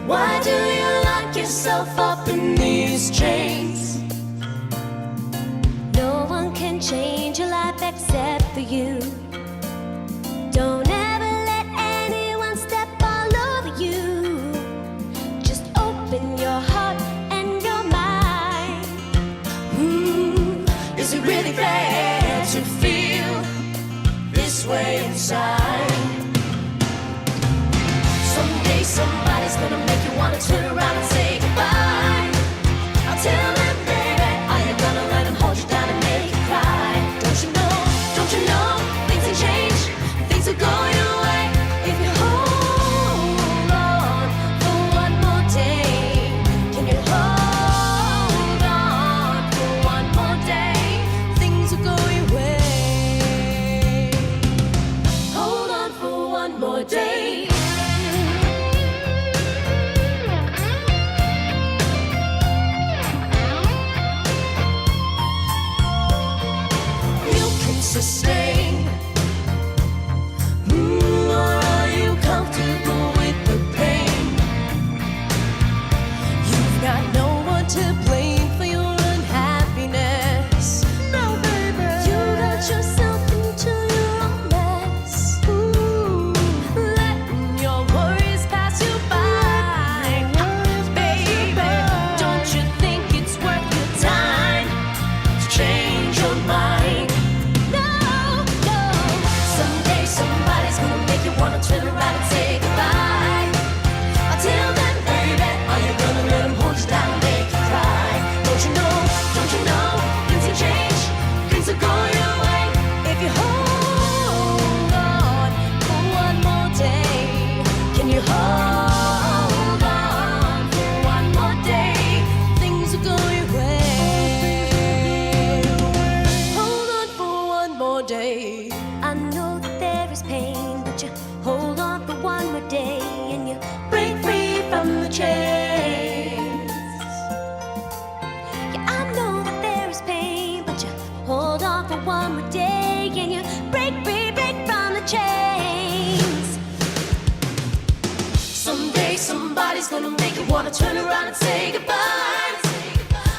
Why do you lock yourself up in these chains? No one can change your life except for you. Don't ever let anyone step all over you. Just open your heart and your mind. Is it really fair to feel this way inside? Someday somebody's gonna make you wanna turn around and say goodbye. I'll tell them, baby, are you gonna let them hold you down and make you cry? Don't you know, things will change, things will go your way if you hold on for one more day. Can you hold on for one more day? Things will go your way. Hold on for one more day. somebody's gonna make you wanna turn around and say goodbye.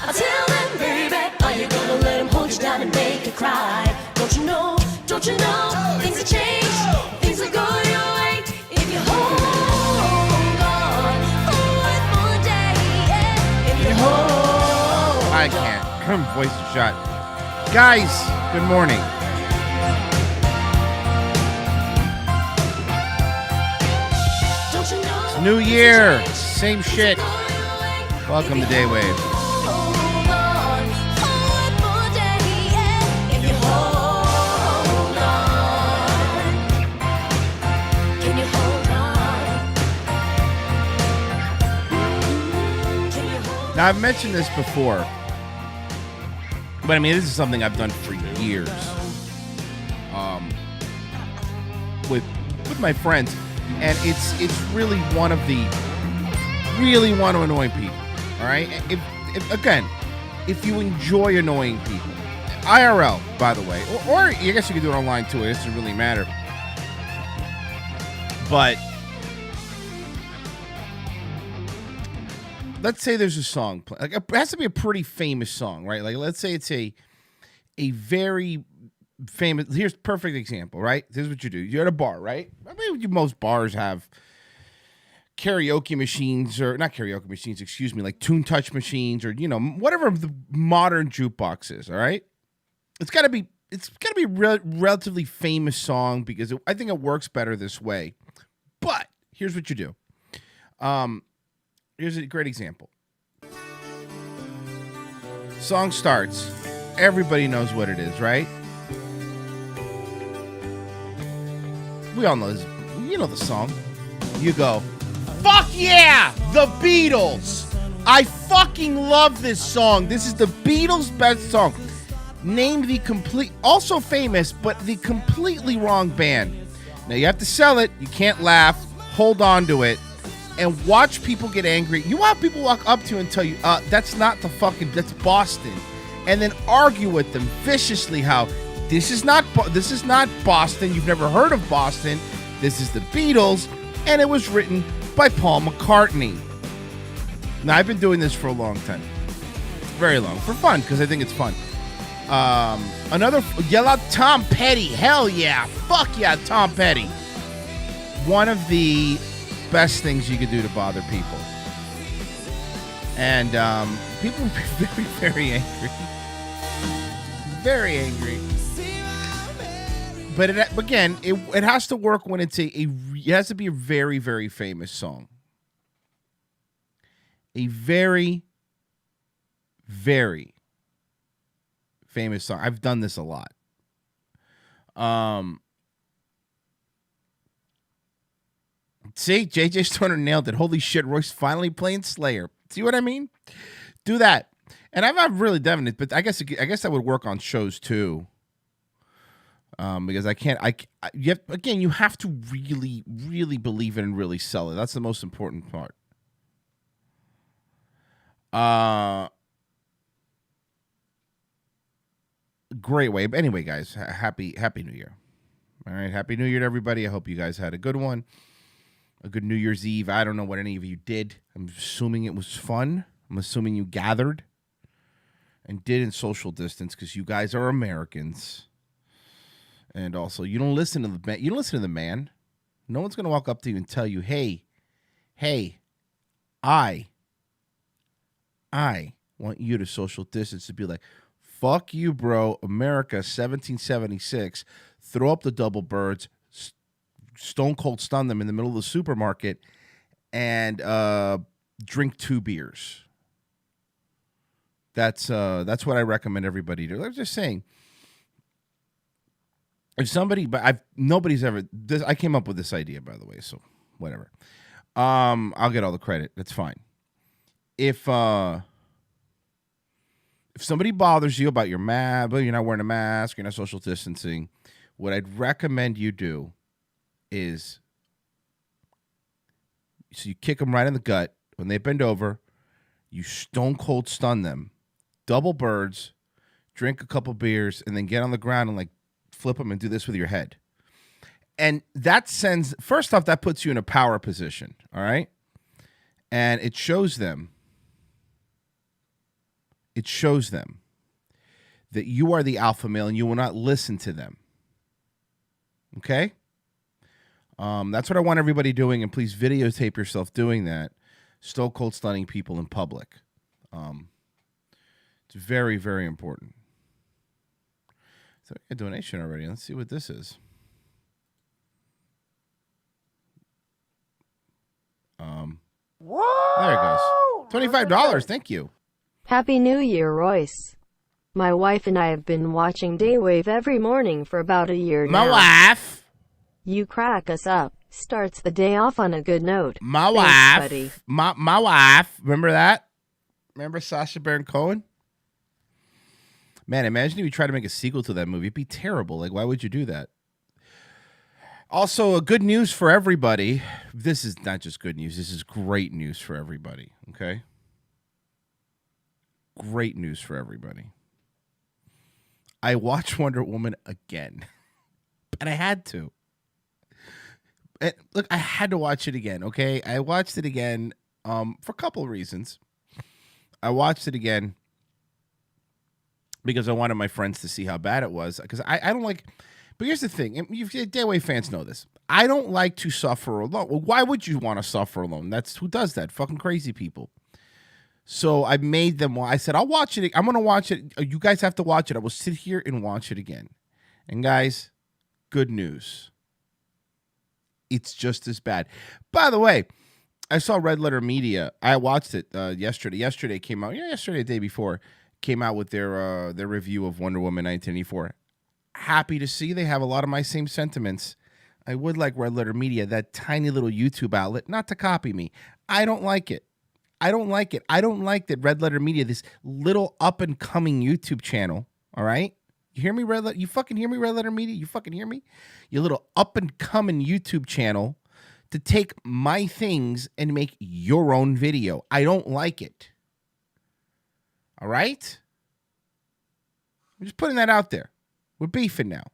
I'll tell them, baby, are you gonna let them hold you down and make you cry? Don't you know, things have changed, things will go your way if you hold on one more day, yeah. If you hold I can't. Voice is shot. Guys, good morning. Don't you know, It's New Year. Same shit. Welcome to Daywave. hold on one more day, yeah. If you hold on, can you hold on? Can you hold on? Now, I've mentioned this before, but I mean, this is something I've done for years with my friends, and it's really one of the really want to annoy people. All right, if you enjoy annoying people, IRL, by the way, or I guess you can do it online too. It doesn't really matter, but let's say there's a song, like it has to be a pretty famous song, right? Like let's say it's a very famous. Here's a perfect example, right? This is what you do. You're at a bar, right? I mean, most bars have karaoke machines, or not karaoke machines, excuse me, like tune touch machines, or whatever the modern jukebox is. All right, it's got to be a relatively famous song because I think it works better this way. But here's what you do. Here's a great example. Song starts. Everybody knows what it is, right? We all know this. You know the song. You go, fuck yeah, the Beatles. I fucking love this song. This is the Beatles' best song. Name the also famous, but the completely wrong band. Now you have to sell it. You can't laugh. Hold on to it. And watch people get angry. You want people walk up to you and tell you, that's that's Boston. And then argue with them viciously how this is not Boston. You've never heard of Boston. This is the Beatles. And it was written by Paul McCartney. Now, I've been doing this for a long time. Very long. For fun, because I think it's fun. Yell out Tom Petty. Hell yeah. Fuck yeah, Tom Petty. One of the best things you could do to bother people. And people would be very, very angry. Very angry. But it has to work when it has to be a very, very famous song. A very, very famous song. I've done this a lot. See, JJ Stoner nailed it. Holy shit, Roy's finally playing Slayer. See what I mean? Do that. And I've not really done it, but I guess that would work on shows too. Because you have to really, really believe it and really sell it. That's the most important part. Great way. But anyway, guys, happy New Year. All right, happy New Year to everybody. I hope you guys had a good one. A good New Year's Eve. I don't know what any of you did. I'm assuming it was fun. I'm assuming you gathered and did in social distance because you guys are Americans. And also, you don't listen to the man. You don't listen to the man. No one's going to walk up to you and tell you, hey, I want you to social distance, to be like, fuck you, bro. America, 1776. Throw up the double birds. Stone cold stun them in the middle of the supermarket. And drink 2 beers. That's what I recommend everybody do. I'm just saying. If somebody, but nobody's ever. I came up with this idea, by the way. So whatever. I'll get all the credit. That's fine. If somebody bothers you about your mask, you're not wearing a mask, you're not social distancing, what I'd recommend you do is, so you kick them right in the gut when they bend over, you stone cold stun them, double birds, drink a couple beers, and then get on the ground and like flip them and do this with your head. And that sends, first off, that puts you in a power position, all right? And it shows them that you are the alpha male and you will not listen to them. Okay? That's what I want everybody doing, and please videotape yourself doing that. Stone cold stunning people in public. It's very, very important. So a donation already. Let's see what this is. There it goes. $25. Thank you. Happy New Year, Royce. My wife and I have been watching Daywave every morning for about a year now. My wife. You crack us up. Starts the day off on a good note. My Thanks, wife. buddy. My wife. Remember that? Remember Sacha Baron Cohen? Man, imagine if you tried to make a sequel to that movie. It'd be terrible. Like, why would you do that? Also, good news for everybody. This is not just good news. This is great news for everybody, okay? Great news for everybody. I watched Wonder Woman again. And I had to. And look, I had to watch it again, okay? I watched it again for a couple of reasons. I watched it again because I wanted my friends to see how bad it was. Because I don't like... But here's the thing. Daywave fans know this. I don't like to suffer alone. Well, why would you want to suffer alone? That's who does that. Fucking crazy people. So I made them. I said, I'll watch it. I'm going to watch it. You guys have to watch it. I will sit here and watch it again. And guys, good news. It's just as bad. By the way, I saw Red Letter Media. I watched it yesterday. Yesterday it came out. Yeah, yesterday, the day before, came out with their review of Wonder Woman 1984. Happy to see they have a lot of my same sentiments. I would like Red Letter Media, that tiny little YouTube outlet, not to copy me. I don't like it. I don't like it. I don't like that Red Letter Media, this little up-and-coming YouTube channel, all right? You hear me, Red Letter? You fucking hear me, Red Letter Media? You fucking hear me? You little up-and-coming YouTube channel to take my things and make your own video. I don't like it. All right? I'm just putting that out there. We're beefing now.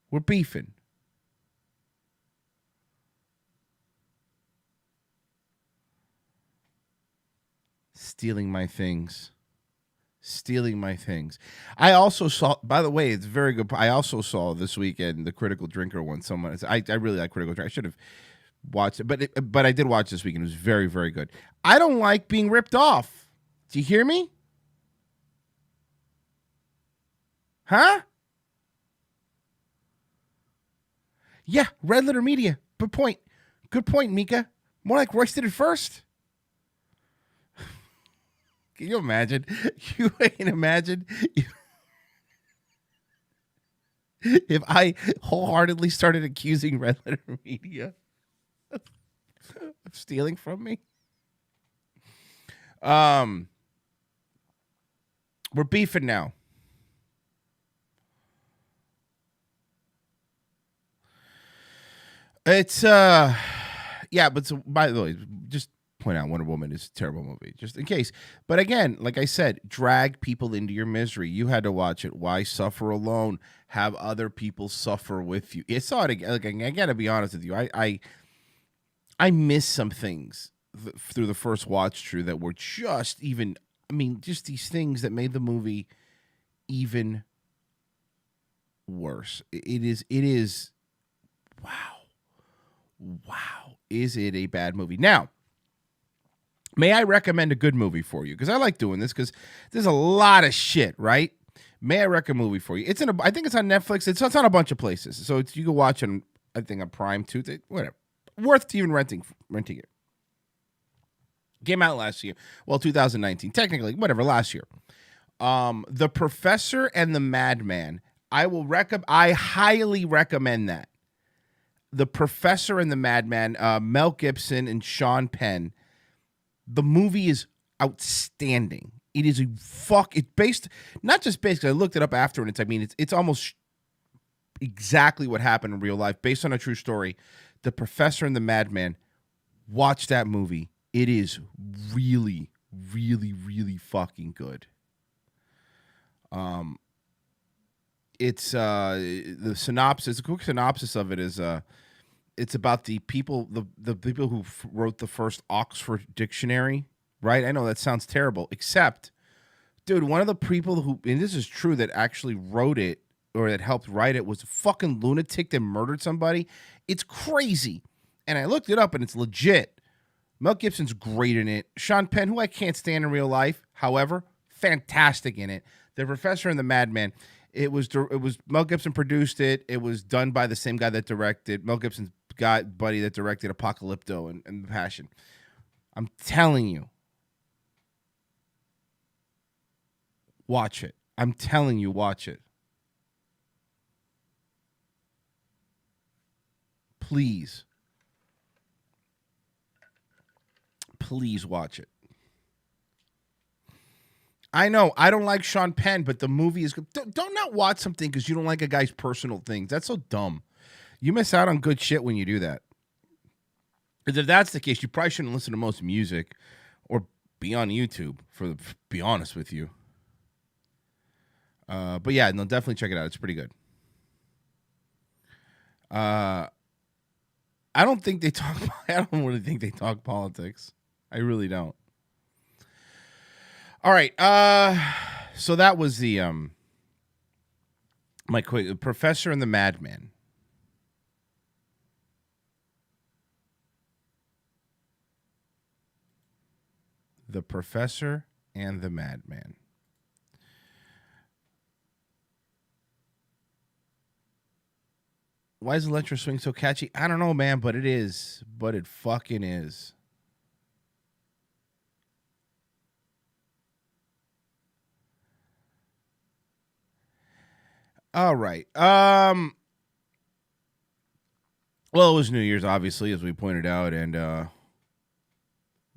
We're beefing. Stealing my things. Stealing my things. I also saw, by the way, it's very good. I also saw this weekend the Critical Drinker one. I really like Critical Drinker. I should have watched it, but I did watch this weekend. It was very, very good. I don't like being ripped off. Do you hear me? Huh? Yeah, Red Letter Media. Good point. Good point, Mika. More like Royce did it first. Can you imagine? You can imagine if I wholeheartedly started accusing Red Letter Media of stealing from me. We're beefing now. It's yeah, but so, by the way, just point out Wonder Woman is a terrible movie, just in case. But again, like I said, drag people into your misery. You had to watch it. Why suffer alone? Have other people suffer with you. I saw it again. Like, I gotta be honest with you. I missed some things through the first watch through that were just even. I mean, just these things that made the movie even worse. It is. Wow, is it a bad movie? Now, may I recommend a good movie for you? Because I like doing this because there's a lot of shit, right? May I recommend a movie for you? I think it's on Netflix. It's on a bunch of places. So you can watch it, I think, on Prime too. Whatever. Worth even renting it. Came out last year. Well, 2019. Technically, whatever, last year. The Professor and the Madman. I highly recommend that. The Professor and the Madman, Mel Gibson and Sean Penn. The movie is outstanding. It is it's based, not just based, I looked it up after, and it's almost exactly what happened in real life, based on a true story. The Professor and the Madman. Watch that movie. It is really, really, really fucking good. It's the synopsis, a quick synopsis of it is it's about the people, the people who wrote the first Oxford Dictionary, right? I know that sounds terrible, except, dude, one of the people who, and this is true, that actually wrote it or that helped write it was a fucking lunatic that murdered somebody. It's crazy. And I looked it up and it's legit. Mel Gibson's great in it. Sean Penn, who I can't stand in real life, however, fantastic in it. The Professor and the Madman. It was Mel Gibson produced it. It was done by the same guy that directed Mel Gibson's buddy that directed Apocalypto and The Passion. I'm telling you, watch it. I'm telling you, watch it. Please. Please watch it. I know I don't like Sean Penn, but the movie is good. Don't not watch something because you don't like a guy's personal things. That's so dumb. You miss out on good shit when you do that. Because if that's the case, you probably shouldn't listen to most music or be on YouTube, to be honest with you. But yeah, no, definitely check it out. It's pretty good. I don't think they talk. I don't really think they talk politics. I really don't. All right. So that was the my quick Professor and the Madman. The Professor and the Madman. Why is Electro Swing so catchy? I don't know, man, but it is. But it fucking is. All right. Well, it was New Year's, obviously, as we pointed out, and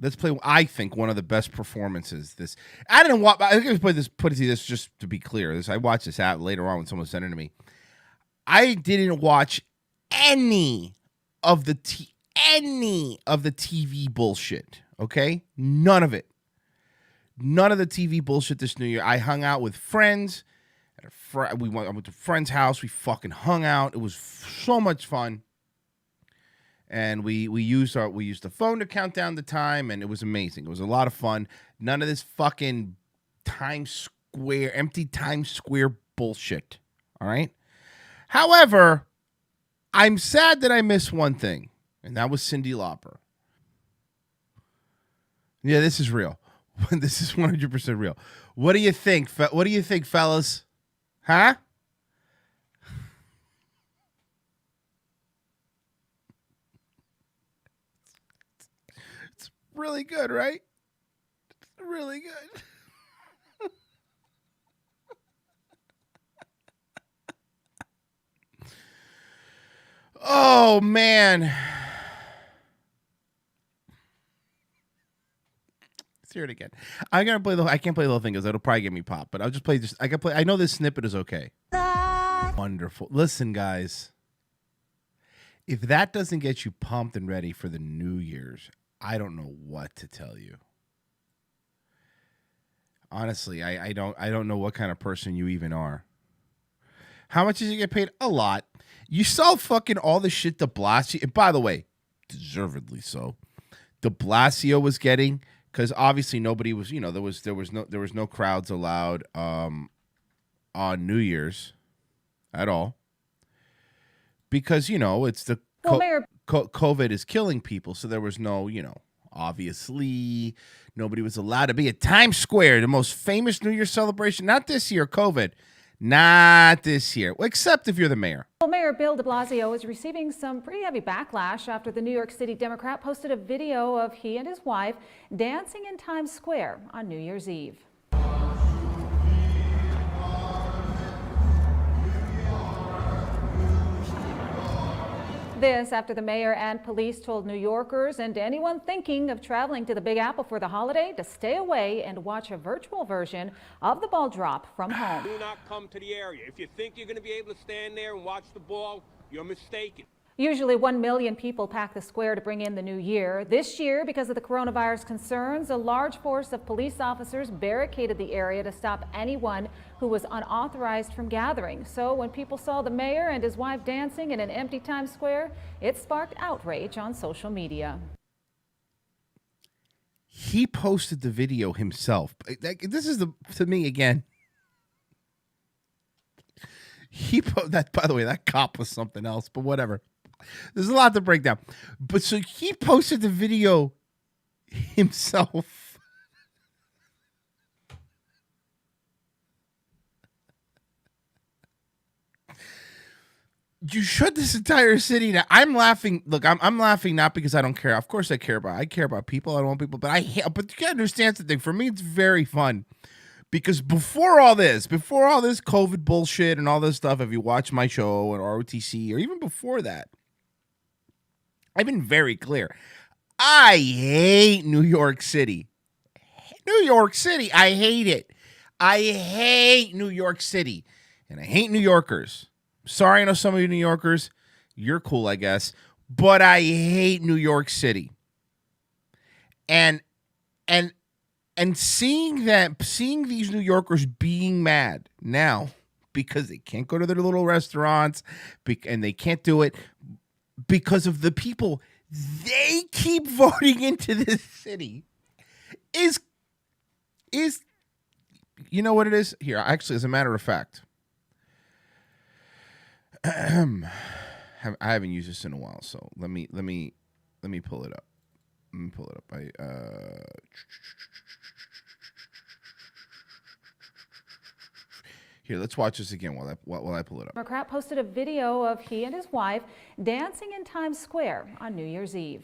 let's play. I think one of the best performances. This I didn't watch. I think I put it to this just to be clear. I watched this out later on when someone sent it to me. I didn't watch any of the TV bullshit. Okay, none of it. None of the TV bullshit this New Year. I hung out with friends. I went to a friend's house. We fucking hung out. It was so much fun. And we used the phone to count down the time, and it was amazing. It was a lot of fun. None of this fucking empty Times Square bullshit. All right. However, I'm sad that I missed one thing, and that was Cyndi Lauper. Yeah, this is real. This is 100% real. What do you think? What do you think, fellas? Huh? It's really good, right? It's really good. Oh, man. Let's hear it again. I'm gonna play I can't play the whole thing because it'll probably get me popped. But I'll just play. I know this snippet is okay. Wonderful. Listen, guys. If that doesn't get you pumped and ready for the New Year's, I don't know what to tell you. Honestly, I don't know what kind of person you even are. How much did you get paid? A lot. You saw fucking all the shit de Blasio. And by the way, deservedly so. De Blasio was getting. Because obviously nobody was, there was no crowds allowed on New Year's at all. Because it's the COVID is killing people, so there was no, obviously nobody was allowed to be at Times Square, the most famous New Year's celebration. Not this year, COVID. Not this year, except if you're the mayor. Well, Mayor Bill de Blasio is receiving some pretty heavy backlash after the New York City Democrat posted a video of he and his wife dancing in Times Square on New Year's Eve. This after the mayor and police told New Yorkers and anyone thinking of traveling to the Big Apple for the holiday to stay away and watch a virtual version of the ball drop from home. Do not come to the area. If you think you're going to be able to stand there and watch the ball, you're mistaken. Usually 1 million people pack the square to bring in the new year. This year, because of the coronavirus concerns, a large force of police officers barricaded the area to stop anyone who was unauthorized from gathering. So when people saw the mayor and his wife dancing in an empty Times Square, it sparked outrage on social media. He posted the video himself. This is to me again. That, by the way, that cop was something else, but whatever. There's a lot to break down. But so he posted the video himself. You shut this entire city down. I'm laughing. Look, I'm laughing not because I don't care. Of course I care about people. I don't want people, but but you gotta understand something. For me, it's very fun. Because before all this COVID bullshit and all this stuff, if you watch my show or ROTC, or even before that, I've been very clear. I hate New York City. New York City, I hate it. I hate New York City. And I hate New Yorkers. Sorry, I know some of you New Yorkers. You're cool, I guess. But I hate New York City. And seeing these New Yorkers being mad now because they can't go to their little restaurants and they can't do it because of the people they keep voting into this city is you know what it is? Here, actually, as a matter of fact, I haven't used this in a while, so let me pull it up. Let me pull it up. Here, let's watch this again while I pull it up. Democrat posted a video of he and his wife dancing in Times Square on New Year's Eve.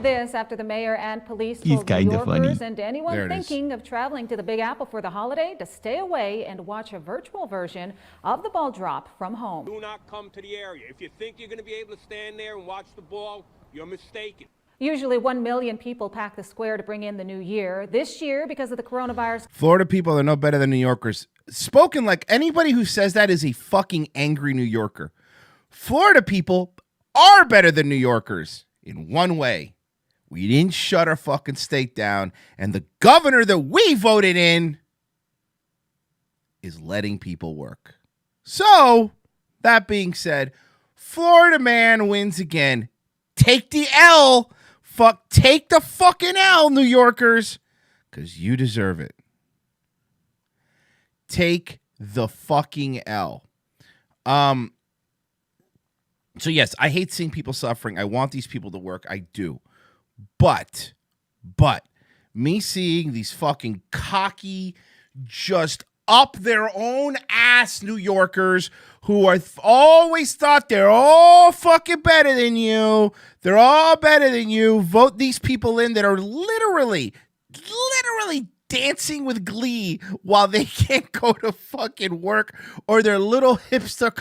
This after the mayor and police told New Yorkers and anyone thinking of traveling to the Big Apple for the holiday to stay away and watch a virtual version of the ball drop from home. Do not come to the area. If you think you're going to be able to stand there and watch the ball, you're mistaken. Usually 1 million people pack the square to bring in the new year. This year, because of the coronavirus. Florida people are no better than New Yorkers. Spoken like anybody who says that is a fucking angry New Yorker. Florida people are better than New Yorkers in one way. We didn't shut our fucking state down, and the governor that we voted in is letting people work. So, that being said, Florida man wins again. Take the L. Take the fucking L, New Yorkers, because you deserve it. Take the fucking L. So yes, I hate seeing people suffering. I want these people to work. I do. But me seeing these fucking cocky, just up their own ass New Yorkers who are always thought they're all fucking better than you. They're all better than you. Vote these people in that are literally dancing with glee while they can't go to fucking work or their little hipster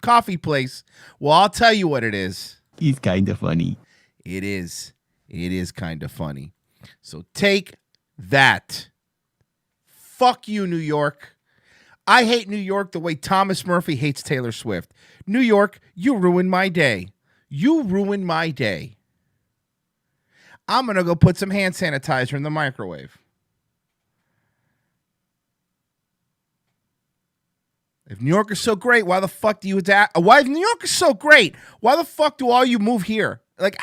coffee place. Well, I'll tell you what it is. It's kind of funny. It is. It is kind of funny. So take that. Fuck you, New York. I hate New York the way Thomas Murphy hates Taylor Swift. New York, you ruined my day. You ruined my day. I'm going to go put some hand sanitizer in the microwave. If New York is so great, why the fuck do you adapt? Why if New York is so great, why the fuck do all you move here? Like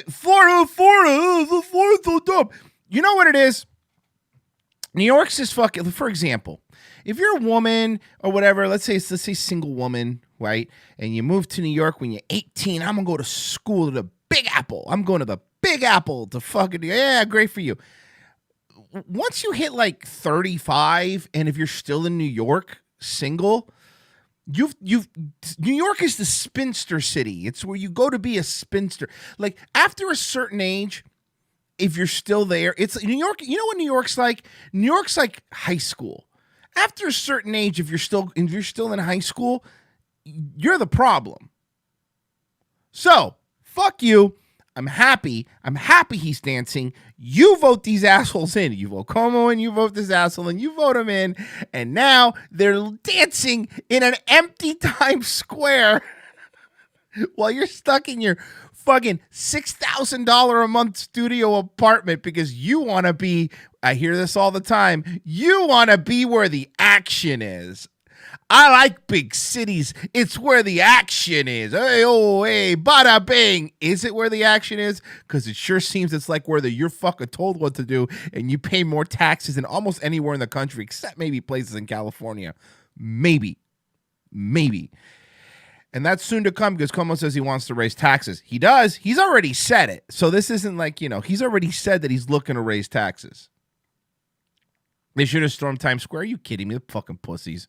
Florida's so dumb. You know what it is? New York's just fucking. For example, if you're a woman or whatever, let's say single woman, right? And you move to New York when you're 18. I'm gonna go to school to the Big Apple. I'm going to the Big Apple to fucking great for you. Once you hit like 35, and if you're still in New York, single, New York is the spinster city. It's where you go to be a spinster. Like after a certain age, if you're still there, it's New York. You know what New York's like? New York's like high school. After a certain age, if you're still in high school, you're the problem. So fuck you. I'm happy. I'm happy he's dancing. You vote these assholes in. You vote Como in, you vote this asshole and you vote him in. And now they're dancing in an empty Times Square while you're stuck in your fucking $6,000 a month studio apartment because you want to be, I hear this all the time, you want to be where the action is. I like big cities. It's where the action is. Hey, oh, hey, bada bing. Is it where the action is? Because it sure seems it's like where you're fucking told what to do and you pay more taxes than almost anywhere in the country, except maybe places in California. Maybe. And that's soon to come because Como says he wants to raise taxes. He does. He's already said it. So this isn't like, he's already said that he's looking to raise taxes. They should have stormed Times Square. Are you kidding me? The fucking pussies.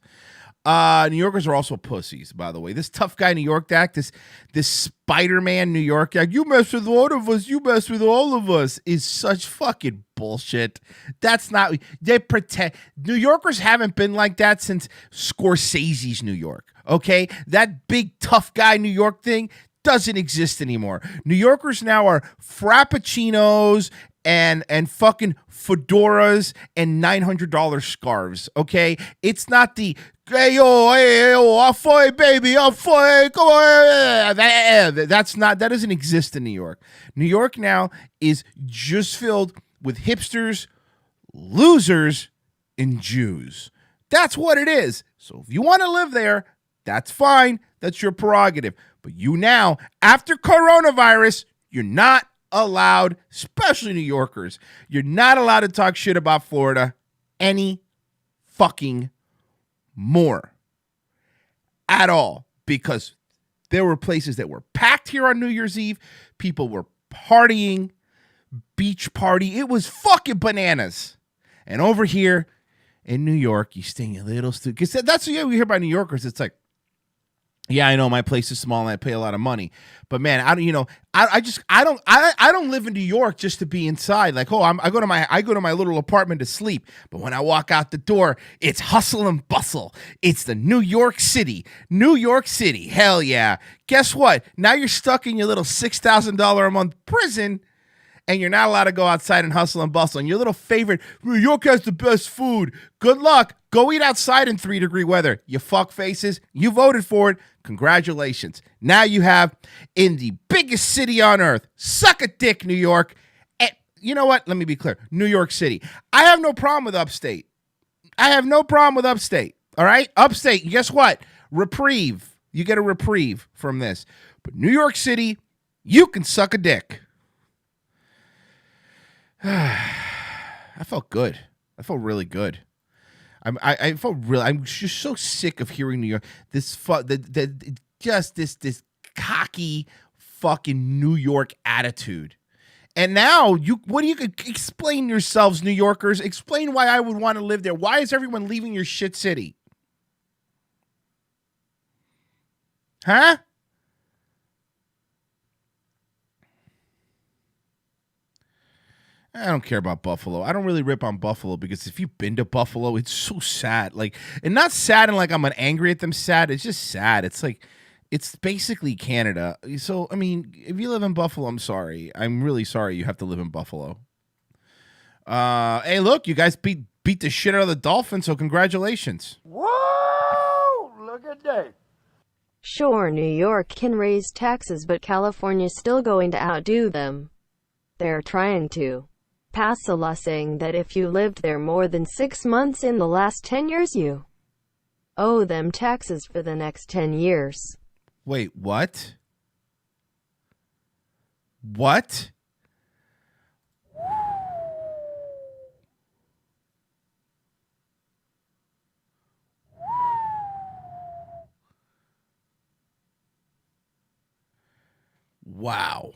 New Yorkers are also pussies, by the way. This tough guy New York act, this Spider-Man New York act, you mess with one of us, you mess with all of us, is such fucking bullshit. That's not, they pretend, New Yorkers haven't been like that since Scorsese's New York, okay? That big tough guy New York thing doesn't exist anymore. New Yorkers now are frappuccinos and fucking fedoras and $900 scarves, okay? It's not the hey yo, afoy baby, afoy, come on. That doesn't exist in New York. New York now is just filled with hipsters, losers, and Jews. That's what it is. So if you want to live there, that's fine. That's your prerogative. But you now, after coronavirus, you're not allowed, especially New Yorkers, you're not allowed to talk shit about Florida any fucking more at all, because there were places that were packed here on New Year's Eve. People were partying, beach party. It was fucking bananas. And over here in New York, you stay a little stupid. Because that's what we hear about New Yorkers. It's like, yeah, I know my place is small and I pay a lot of money, but man, I don't live in New York just to be inside. Like, I go to my little apartment to sleep, but when I walk out the door, it's hustle and bustle. It's the New York City. Hell yeah. Guess what? Now you're stuck in your little $6,000 a month prison. And you're not allowed to go outside and hustle and bustle. And your little favorite, New York has the best food. Good luck. Go eat outside in 3-degree weather. You fuck faces. You voted for it. Congratulations. Now you have, in the biggest city on earth, suck a dick, New York. And you know what? Let me be clear. New York City. I have no problem with upstate. All right? Upstate, guess what? Reprieve. You get a reprieve from this. But New York City, you can suck a dick. I felt good. I felt really good. I'm just so sick of hearing New York. This cocky fucking New York attitude. And now what do you explain yourselves, New Yorkers? Explain why I would want to live there. Why is everyone leaving your shit city? Huh? I don't care about Buffalo. I don't really rip on Buffalo because if you've been to Buffalo, it's so sad. Like, and not sad and like I'm angry at them sad. It's just sad. It's like, it's basically Canada. So, I mean, if you live in Buffalo, I'm sorry. I'm really sorry you have to live in Buffalo. Hey, look, you guys beat the shit out of the Dolphins, so congratulations. Whoa! Look at that. Sure, New York can raise taxes, but California's still going to outdo them. They're trying to pass a law saying that if you lived there more than 6 months in the last 10 years, you owe them taxes for the next 10 years. Wait, what? What? Wow.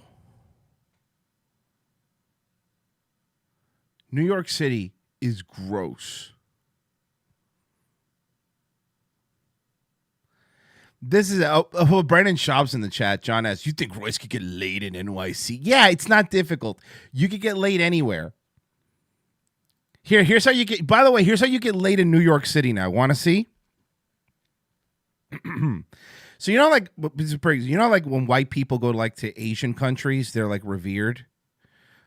New York City is gross. This is Brandon Schaub's in the chat. John asks, you think Royce could get laid in NYC? Yeah, it's not difficult. You could get laid anywhere. Here's how you get, by the way, here's how you get laid in New York City now. Want to see? So like when white people go to Asian countries, they're like revered.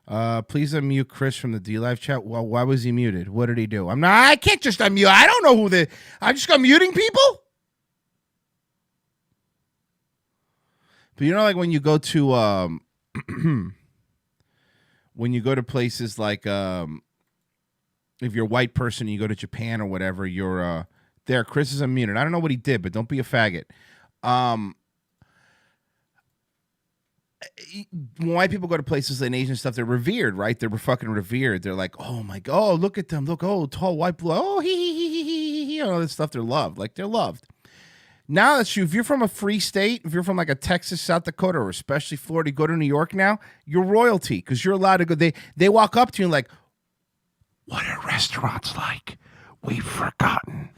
Please unmute Chris from the D Live chat. Well, why was he muted? What did he do? I can't just unmute. I don't know who I just got muting people. But like when you go to when you go to places like if you're a white person and you go to Japan or whatever, you're there. Chris is unmuted. I don't know what he did, but don't be a faggot. When white people go to places in Asian stuff, they're revered, right? They're fucking revered. They're like, oh my God, oh, look at them. Look, oh, tall white blue. Oh, he, all this stuff. They're loved. Like, they're loved. Now that's true. If you're from a free state, if you're from like a Texas, South Dakota, or especially Florida, you go to New York now, you're royalty because you're allowed to go. They walk up to you and like, what are restaurants like? We've forgotten.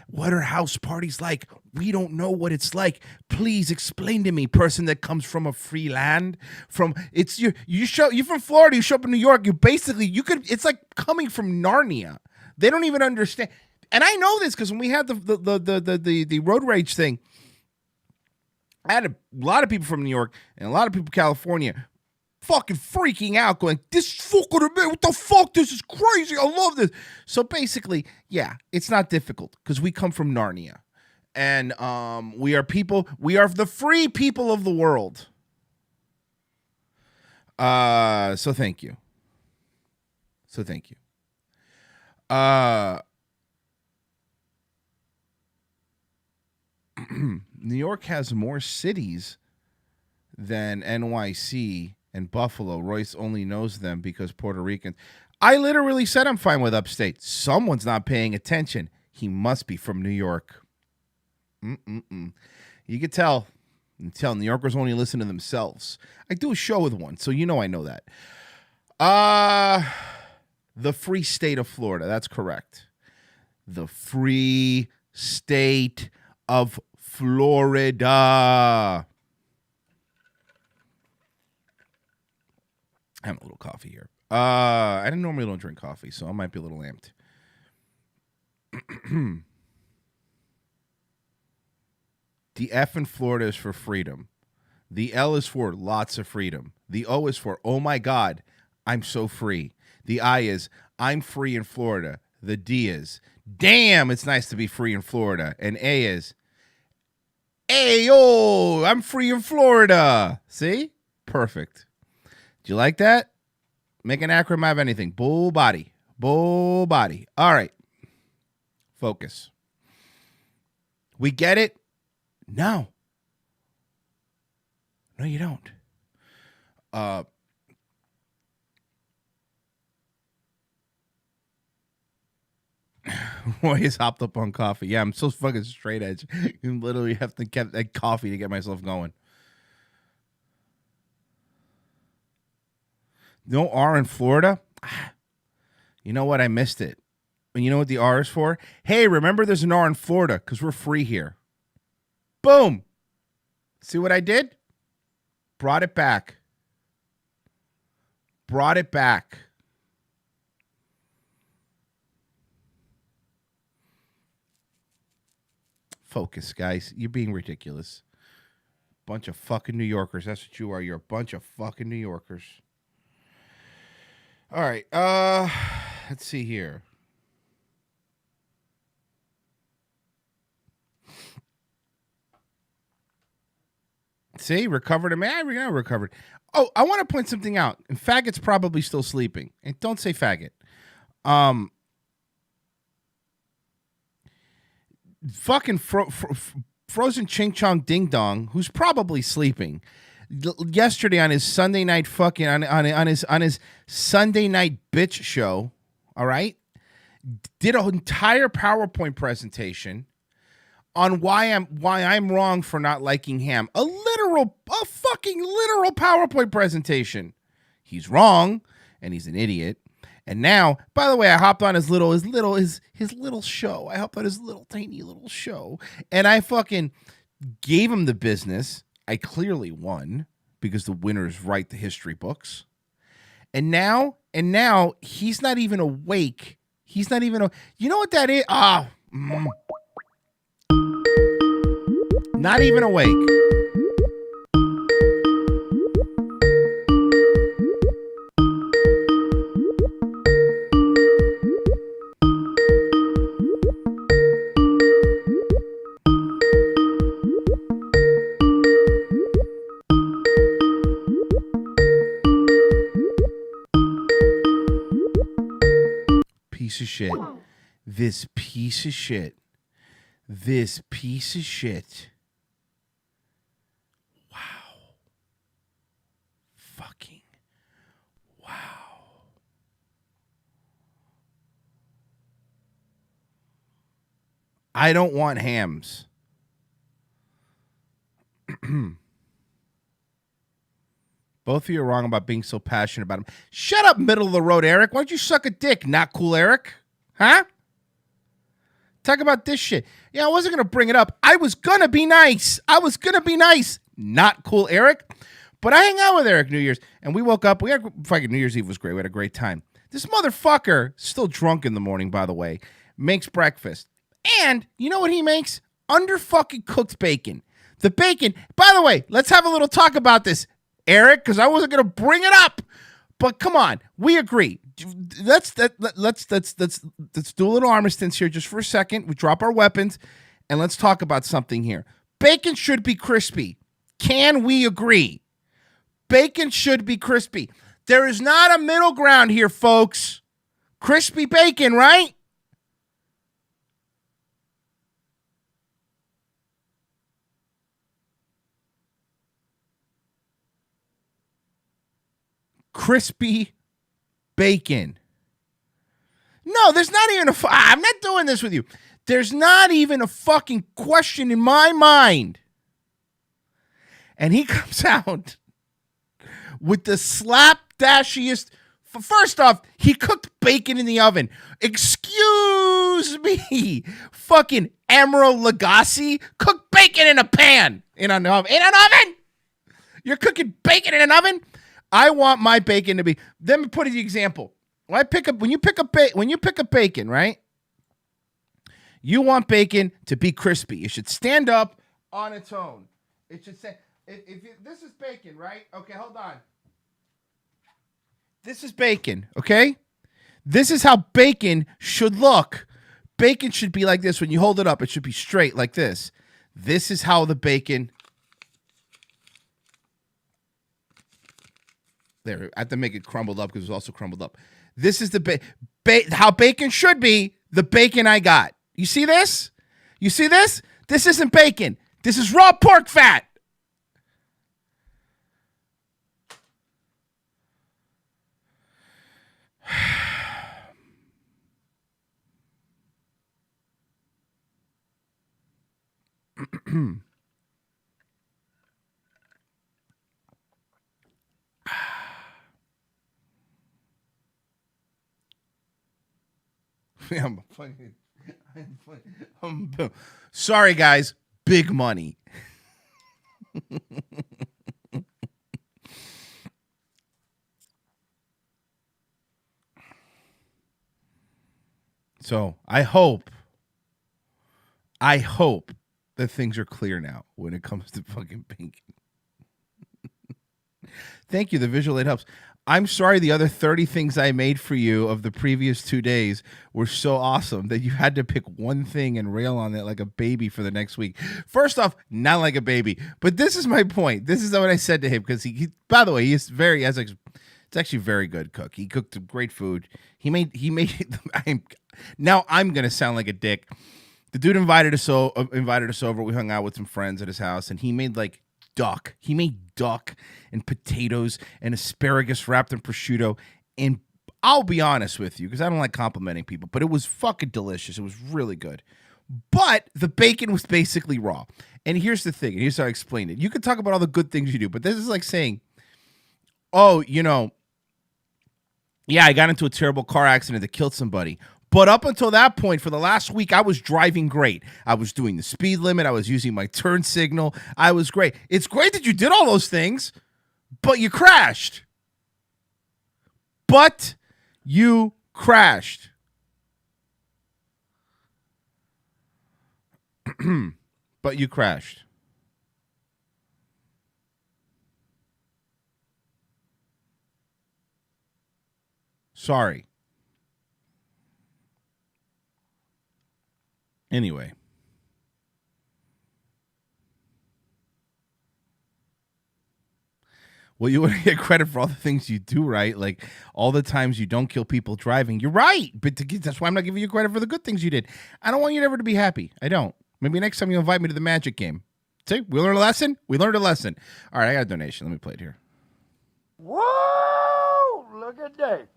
What are house parties like? We don't know what it's like. Please explain to me, person that comes from a free land. You're from Florida, you show up in New York, it's like coming from Narnia. They don't even understand. And I know this because when we had the road rage thing, I had a lot of people from New York and a lot of people from California fucking freaking out, going, this fucking, what the fuck? This is crazy. I love this. So basically, yeah, it's not difficult because we come from Narnia. And we are the free people of the world. So thank you. New York has more cities than NYC and Buffalo. Royce only knows them because Puerto Ricans. I literally said I'm fine with upstate. Someone's not paying attention. He must be from New York. You could tell. New Yorkers only listen to themselves. I do a show with one, so I know that. The free state of Florida. That's correct. The free state of Florida. I have a little coffee here. I didn't normally don't drink coffee, so I might be a little amped. The F in Florida is for freedom. The L is for lots of freedom. The O is for, oh my God, I'm so free. The I is, I'm free in Florida. The D is, damn, it's nice to be free in Florida. And A is, hey, yo, I'm free in Florida. See? Perfect. Do you like that? Make an acronym out of anything. Bull body. All right. Focus. We get it? No. No, you don't. Roy has hopped up on coffee. Yeah, I'm so fucking straight edge. You literally have to get that coffee to get myself going. No R in Florida? You know what? I missed it. And you know what the R is for? Hey, remember there's an R in Florida because we're free here. Boom. See what I did? Brought it back. Focus, guys. You're being ridiculous. Bunch of fucking New Yorkers. That's what you are. You're a bunch of fucking New Yorkers. All right. Let's see here. See, recovered him. Yeah, recovered. Oh, I want to point something out. And faggot's probably still sleeping. And don't say faggot. Fucking frozen ching chong ding dong, who's probably sleeping. Yesterday on his Sunday night fucking on his Sunday night bitch show, all right, did an entire PowerPoint presentation on why I'm wrong for not liking ham. A fucking literal PowerPoint presentation. He's wrong and he's an idiot. And now, by the way, I hopped on his little show. I hopped on his little tiny little show, and I fucking gave him the business. I clearly won because the winners write the history books. And now he's not even awake. He's not even. You know what that is? Not even awake. Piece of shit. This piece of shit. This piece of shit. Wow. Fucking wow. I don't want hams. Both of you are wrong about being so passionate about him. Shut up, middle of the road, Eric. Why don't you suck a dick? Not cool, Eric. Huh? Talk about this shit. Yeah, I wasn't going to bring it up. I was going to be nice. Not cool, Eric. But I hang out with Eric New Year's, and we woke up. We had fucking New Year's Eve was great. We had a great time. This motherfucker, still drunk in the morning, by the way, makes breakfast. And you know what he makes? Under fucking cooked bacon. The bacon, by the way, let's have a little talk about this, Eric, because I wasn't going to bring it up. But come on, we agree. Let's do a little armistice here just for a second. We drop our weapons and let's talk about something here. Bacon should be crispy. Can we agree? Bacon should be crispy. There is not a middle ground here, folks. Crispy bacon, right? Crispy bacon. No, there's not even I'm not doing this with you. There's not even a fucking question in my mind. And he comes out with the slapdashiest. First off, he cooked bacon in the oven. Excuse me. Fucking Emerald Lagasse cooked bacon in a pan. In an oven. You're cooking bacon in an oven? I want my bacon to be. Let me put an example. When you pick up bacon, right? You want bacon to be crispy. It should stand up on its own. It should say, this is bacon, right? Okay, hold on. This is bacon, okay? This is how bacon should look. Bacon should be like this. When you hold it up, it should be straight like this. This is how the bacon. There, I have to make it crumbled up because it was also crumbled up. This is the how bacon should be. The bacon I got. You see this? You see this? This isn't bacon. This is raw pork fat. Sorry, guys. Big money. So I hope that things are clear now when it comes to fucking bacon. Thank you. The visual aid helps. I'm sorry the other 30 things I made for you of the previous 2 days were so awesome that you had to pick one thing and rail on it like a baby for the next week. First off, not like a baby. But this is my point. This is what I said to him because he by the way, it's actually very good cook. He cooked great food. He made now I'm going to sound like a dick. The dude invited us over. We hung out with some friends at his house and he made like duck. He made duck and potatoes and asparagus wrapped in prosciutto. And I'll be honest with you, because I don't like complimenting people, but it was fucking delicious. It was really good. But the bacon was basically raw. And here's the thing, and here's how I explain it. You can talk about all the good things you do, but this is like saying, oh, yeah, I got into a terrible car accident that killed somebody. But up until that point, for the last week, I was driving great. I was doing the speed limit. I was using my turn signal. I was great. It's great that you did all those things, but you crashed. But you crashed. But you crashed. Sorry. Anyway. Well, you want to get credit for all the things you do right, like all the times you don't kill people driving. You're right, but that's why I'm not giving you credit for the good things you did. I don't want you ever to be happy. I don't. Maybe next time you invite me to the Magic game. See, we learned a lesson. We learned a lesson. All right, I got a donation. Let me play it here. Whoa! Look at that.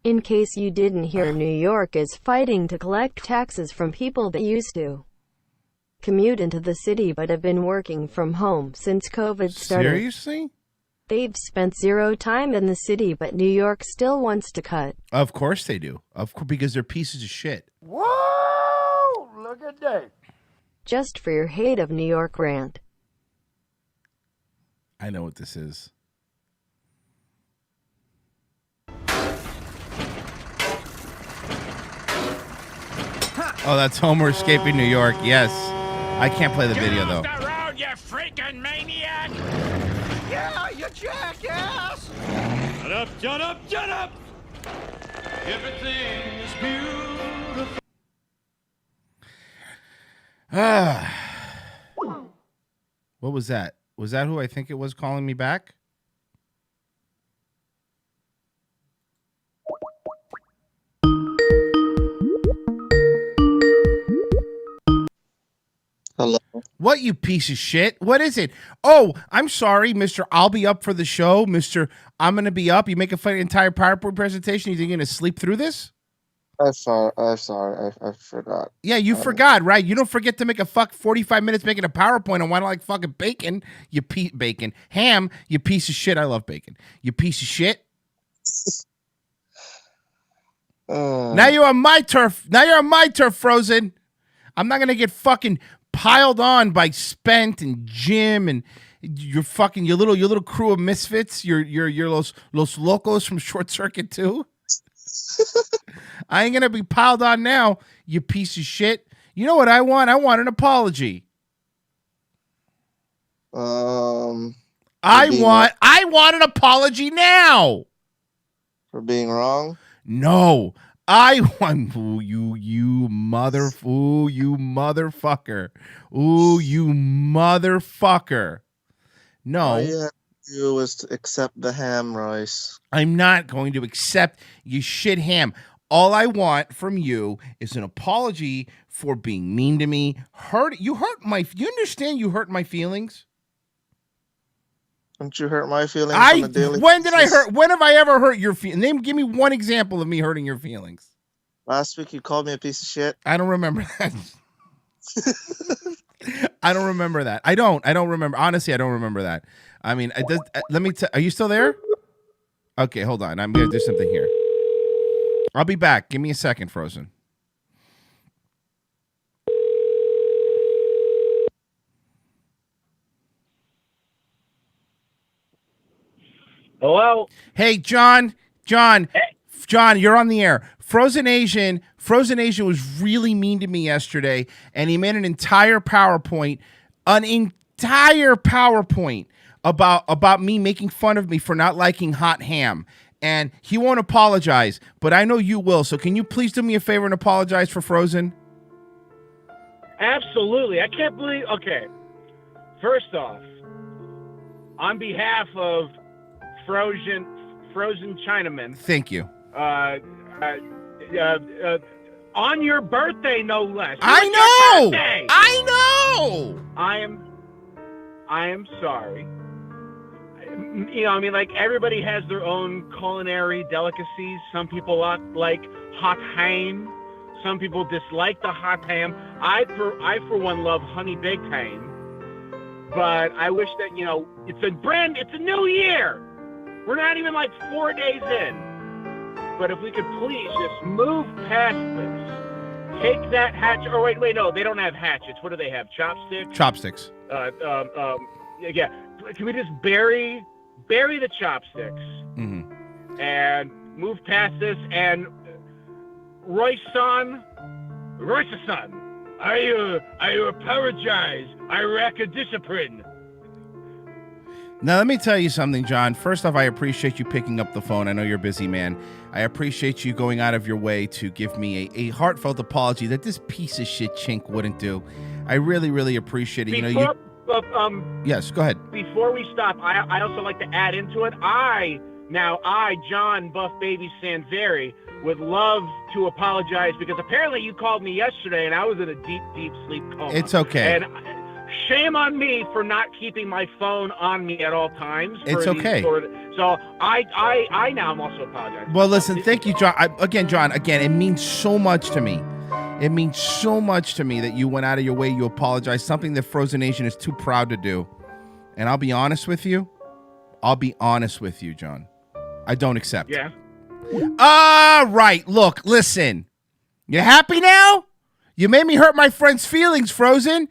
In case you didn't hear, New York is fighting to collect taxes from people that used to commute into the city but have been working from home since COVID started. Seriously? They've spent zero time in the city, but New York still wants to cut. Of course they do. Of course, because they're pieces of shit. Whoa! Look at that. Just for your hate of New York rant. I know what this is. Oh, that's Homer escaping New York. Yes. I can't play the video, though. Get off the road, you freaking maniac! Yeah, you jackass! Shut up, shut up, shut up! Everything is beautiful. What was that? Was that who I think it was calling me back? Hello. What, you piece of shit? What is it? Oh, I'm sorry, Mr. I'll be up for the show. Mr. I'm going to be up. You make a entire PowerPoint presentation. You think you're going to sleep through this? I'm sorry. I forgot. Yeah, you forgot, right? You don't forget to make a 45 minutes making a PowerPoint on why I don't like fucking bacon. Bacon. Ham, you piece of shit. I love bacon. You piece of shit. Now you're on my turf. Now you're on my turf, Frozen. I'm not going to get fucking piled on by Spent and Jim and your little crew of misfits. Your los locos from Short Circuit too. I ain't gonna be piled on now, you piece of shit. You know what I want? I want an apology. I want an apology now. For being wrong? No. I want you motherfucker. Ooh, you motherfucker. No. All you have to do is to accept the ham, Royce. I'm not going to accept you shit ham. All I want from you is an apology for being mean to me. You understand you hurt my feelings? Don't you hurt my feelings on a daily when basis? When have I ever hurt your feelings? Give me one example of me hurting your feelings. Last week you called me a piece of shit. I don't remember that. I don't remember that. I don't remember. Honestly, I don't remember that. I mean, are you still there? Okay, hold on. I'm going to do something here. I'll be back. Give me a second, Frozen. Hello? Hey, John, you're on the air. Frozen Asian was really mean to me yesterday, and he made an entire PowerPoint about me making fun of me for not liking hot ham. And he won't apologize, but I know you will. So can you please do me a favor and apologize for Frozen? Absolutely. I can't believe. Okay. First off, on behalf of Frozen Chinaman. Thank you. On your birthday, no less. I know. I am sorry. You know, I mean, like, everybody has their own culinary delicacies. Some people like hot ham. Some people dislike the hot ham. I for one love honey baked ham. But I wish that, you know, it's a new year. We're not even like 4 days in. But if we could please just move past this. Take that hatchet. Or wait, no, they don't have hatchets. What do they have? Chopsticks? Chopsticks. Yeah. Can we just bury the chopsticks and move past this? And Royce-san, I apologize. I lack a discipline. Now, let me tell you something, John. First off, I appreciate you picking up the phone. I know you're a busy man. I appreciate you going out of your way to give me a heartfelt apology that this piece of shit chink wouldn't do. I really, really appreciate it. Yes, go ahead. Before we stop, I also like to add into it. I, John Buff Baby Sanzeri, would love to apologize because apparently you called me yesterday and I was in a deep, deep sleep coma. It's okay. And shame on me for not keeping my phone on me at all times. It's okay. So I now am also apologizing. Well, listen, thank you, John. John, it means so much to me. It means so much to me that you went out of your way, you apologize, something that Frozen Nation is too proud to do. And I'll be honest with you, John. I don't accept. Yeah. All right, look, listen. You happy now? You made me hurt my friend's feelings, Frozen.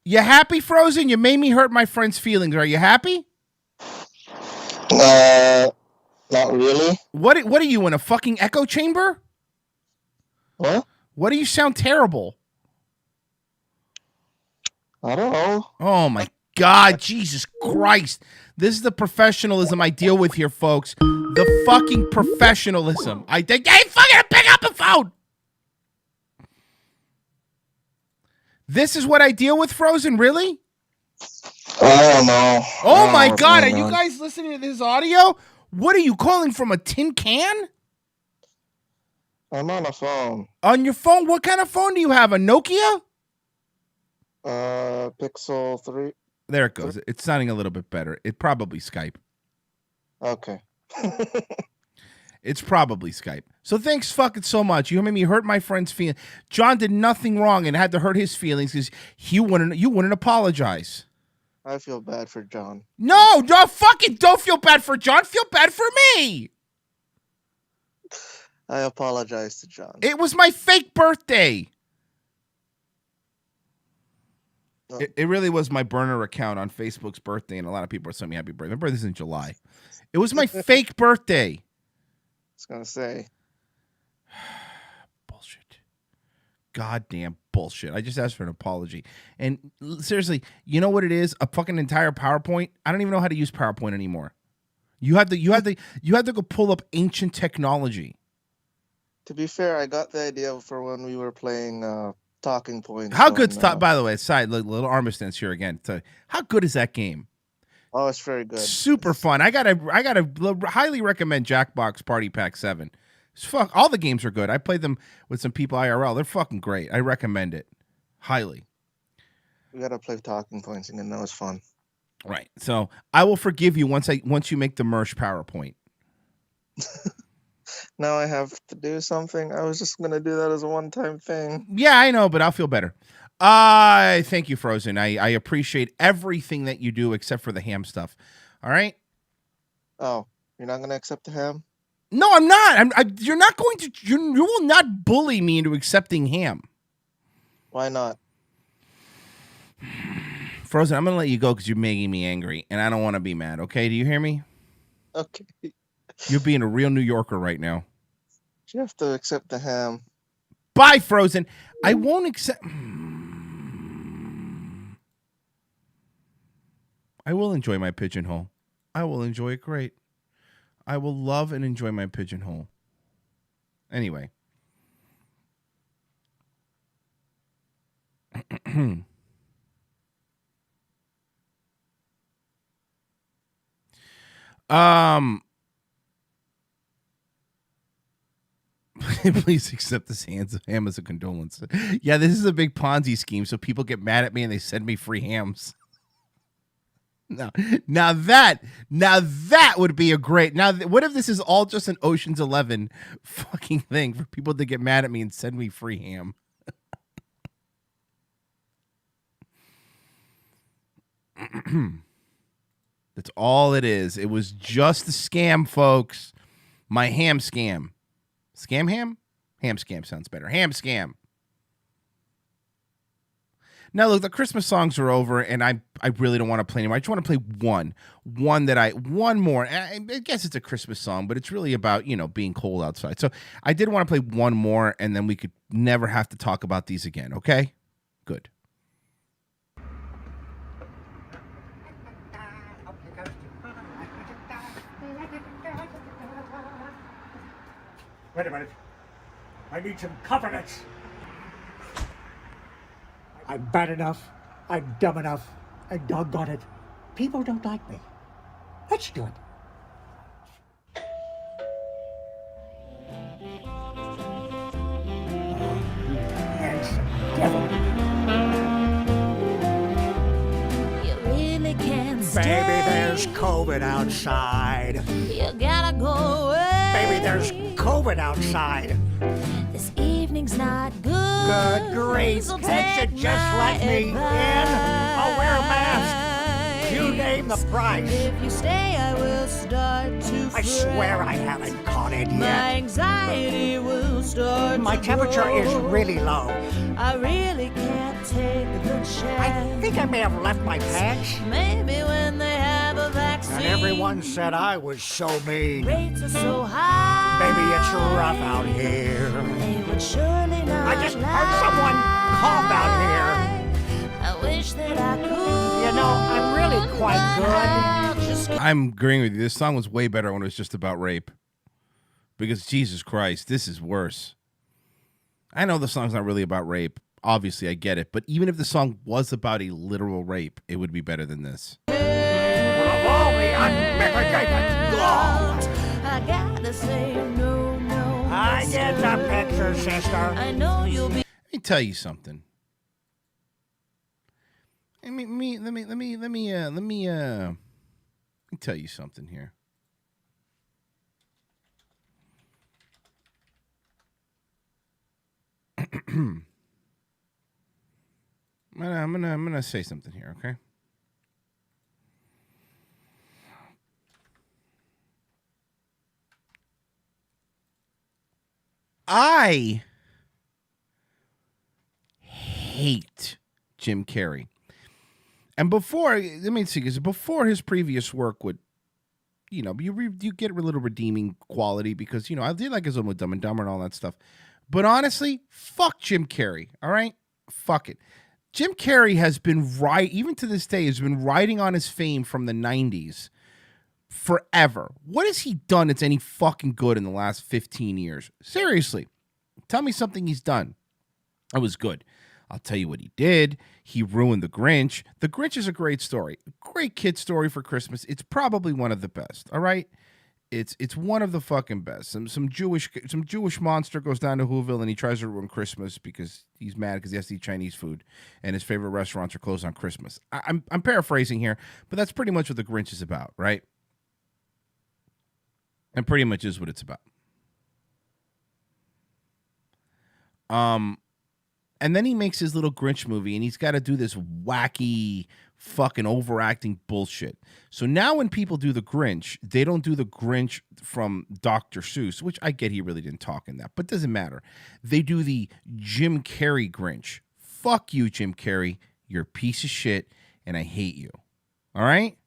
You happy, Frozen? You made me hurt my friend's feelings. Are you happy? Not really. What are you, in a fucking echo chamber? What? What do you sound terrible? I don't know. Oh, my God. Jesus Christ. This is the professionalism I deal with here, folks. The fucking professionalism. I think, hey, fucking pick up the phone. This is what I deal with, Frozen? Really? I don't know. Oh, my God. Are you guys listening to this audio? What are you calling from, a tin can? I'm on a phone. On your phone? What kind of phone do you have? A Nokia? Pixel 3. There it goes. It's sounding a little bit better. It probably Skype. Okay. It's probably Skype. So thanks fucking so much. You made me hurt my friend's feelings. John did nothing wrong and had to hurt his feelings because you wouldn't apologize. I feel bad for John. No, fucking don't feel bad for John. Feel bad for me. I apologize to John. It was my fake birthday. Oh. It really was my burner account on Facebook's birthday, and a lot of people are sending me happy birthday. My birthday's in July. It was my fake birthday. I was going to say. Bullshit. Goddamn bullshit. I just asked for an apology. And seriously, you know what it is? A fucking entire PowerPoint? I don't even know how to use PowerPoint anymore. You have to go pull up ancient technology. To be fair, I got the idea for when we were playing Talking Points. How good's by the way, side little armistice here again. So how good is that game? Oh, it's very good. Super fun. I gotta highly recommend Jackbox Party Pack 7. All the games are good. I played them with some people IRL. They're fucking great. I recommend it highly. We gotta play Talking Points again. That was fun. Right. So I will forgive you once you make the merch PowerPoint. Now I have to do something. I was just gonna do that as a one-time thing. Yeah, I know, but I'll feel better. Thank you, Frozen. I appreciate everything that you do except for the ham stuff. All right. Oh, you're not gonna accept the ham? No, I'm not. You're not going to. You will not bully me into accepting ham. Why not? Frozen, I'm gonna let you go because you're making me angry, and I don't want to be mad. Okay? Do you hear me? Okay. You're being a real New Yorker right now. You have to accept the ham. Bye, Frozen. I won't accept. I will enjoy my pigeonhole. I will enjoy it great. I will love and enjoy my pigeonhole. Anyway. Please accept this ham as a condolence. Yeah, this is a big Ponzi scheme, so people get mad at me and they send me free hams. Now that would be a great. Now, what if this is all just an Ocean's 11 fucking thing for people to get mad at me and send me free ham? That's all it is. It was just a scam, folks. My ham scam. Scam ham? Ham scam sounds better. Ham scam. Now, look, the Christmas songs are over, and I really don't want to play anymore. I just want to play one more. I guess it's a Christmas song, but it's really about, being cold outside. So I did want to play one more, and then we could never have to talk about these again, okay? Good. Wait a minute. I need some confidence. I'm bad enough. I'm dumb enough. And doggone it, people don't like me. Let's do it. Handsome devil. You really can't stay. Baby, there's COVID outside. You gotta go away. Baby, there's COVID outside. This evening's not good. Good grief. So Can't you take just my let me in? I'll wear a mask. You name the price. If you stay, I will start to I swear I haven't caught it My yet. anxiety will start My to temperature grow. is really low. I really can't take the chance. I think I may have left my pants. Maybe when they have a vaccine. And everyone said I was so mean. Rates are so high. Baby, it's rough out here. They would surely not I just lie. heard someone cough out here. I wish that I could. You know, I'm really quite good. Just I'm agreeing with you. This song was way better when it was just about rape. Because Jesus Christ, this is worse. I know the song's not really about rape. Obviously, I get it. But even if the song was about a literal rape, it would be better than this. Of all the unmitigated gall. I gotta say no, no. I get the picture, sister. I know you'll be. Let me tell you something. Let me tell you something here. I'm gonna say something here, okay? I hate Jim Carrey. And before, let me see, because before his previous work would, you know, you get a little redeeming quality because, you know, I did like his own with Dumb and Dumber and all that stuff. But honestly, fuck Jim Carrey, all right? Fuck it. Jim Carrey has been, even to this day, has been riding on his fame from the 90s forever. What has he done that's any fucking good in the last 15 years? Seriously, tell me something he's done. That was good. I'll tell you what he did. He ruined The Grinch. The Grinch is a great story. Great kid story for Christmas. It's probably one of the best, all right? It's one of the fucking best. Some Jewish monster goes down to Whoville and he tries to ruin Christmas because he's mad because he has to eat Chinese food and his favorite restaurants are closed on Christmas. I'm paraphrasing here, but that's pretty much what The Grinch is about, right? And pretty much is what it's about. And then he makes his little Grinch movie, and he's got to do this wacky, fucking overacting bullshit. So now when people do the Grinch, they don't do the Grinch from Dr. Seuss, which I get he really didn't talk in that, but doesn't matter. They do the Jim Carrey Grinch. Fuck you, Jim Carrey. You're a piece of shit, and I hate you. All right?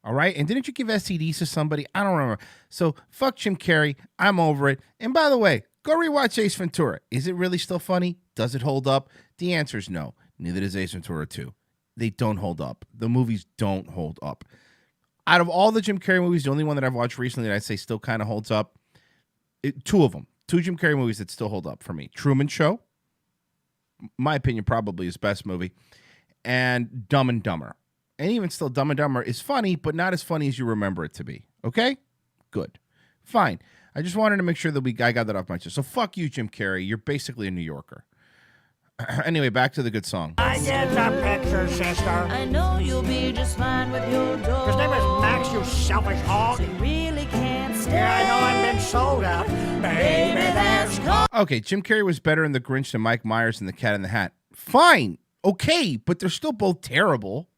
All right? And didn't you give STDs to somebody? I don't remember. So fuck Jim Carrey. I'm over it. And by the way, go rewatch Ace Ventura. Is it really still funny? Does it hold up? The answer is no. Neither does Ace Ventura 2. They don't hold up. The movies don't hold up. Out of all the Jim Carrey movies, the only one that I've watched recently that I'd say still kind of holds up, two of them. Two Jim Carrey movies that still hold up for me. Truman Show, my opinion, probably his best movie, and Dumb and Dumber. And even still, Dumb and Dumber is funny, but not as funny as you remember it to be. Okay? Good. Fine. I just wanted to make sure that I got that off my chest. So fuck you, Jim Carrey. You're basically a New Yorker. Anyway, back to the good song. I get the picture, sister. I know you'll be just fine with your dog. His name is Max, you selfish hog. They really can't stay. Yeah, I know I've been sold out. Baby, there's Okay, Jim Carrey was better in The Grinch than Mike Myers in The Cat in the Hat. Fine. Okay, but they're still both terrible.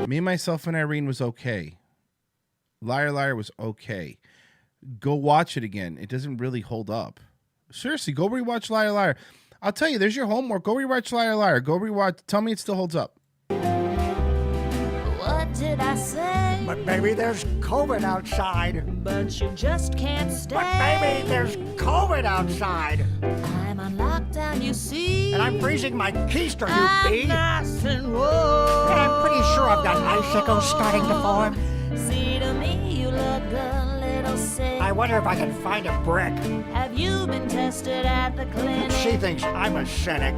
Me, Myself, and Irene was okay. Liar, Liar was okay. Go watch it again. It doesn't really hold up. Seriously, go rewatch Liar, Liar. I'll tell you, there's your homework. Go rewatch Liar, Liar. Go rewatch. Tell me it still holds up. What did I say? But baby, there's COVID outside. But you just can't stay. But baby, there's COVID outside. I'm on lockdown. down, you see. And I'm freezing my keister, you bee. Nice and warm. And I'm pretty sure I've got icicles starting to form. See, to me, you look a little sick. I wonder if I can find a brick. Have you been tested at the clinic? She thinks I'm a cynic.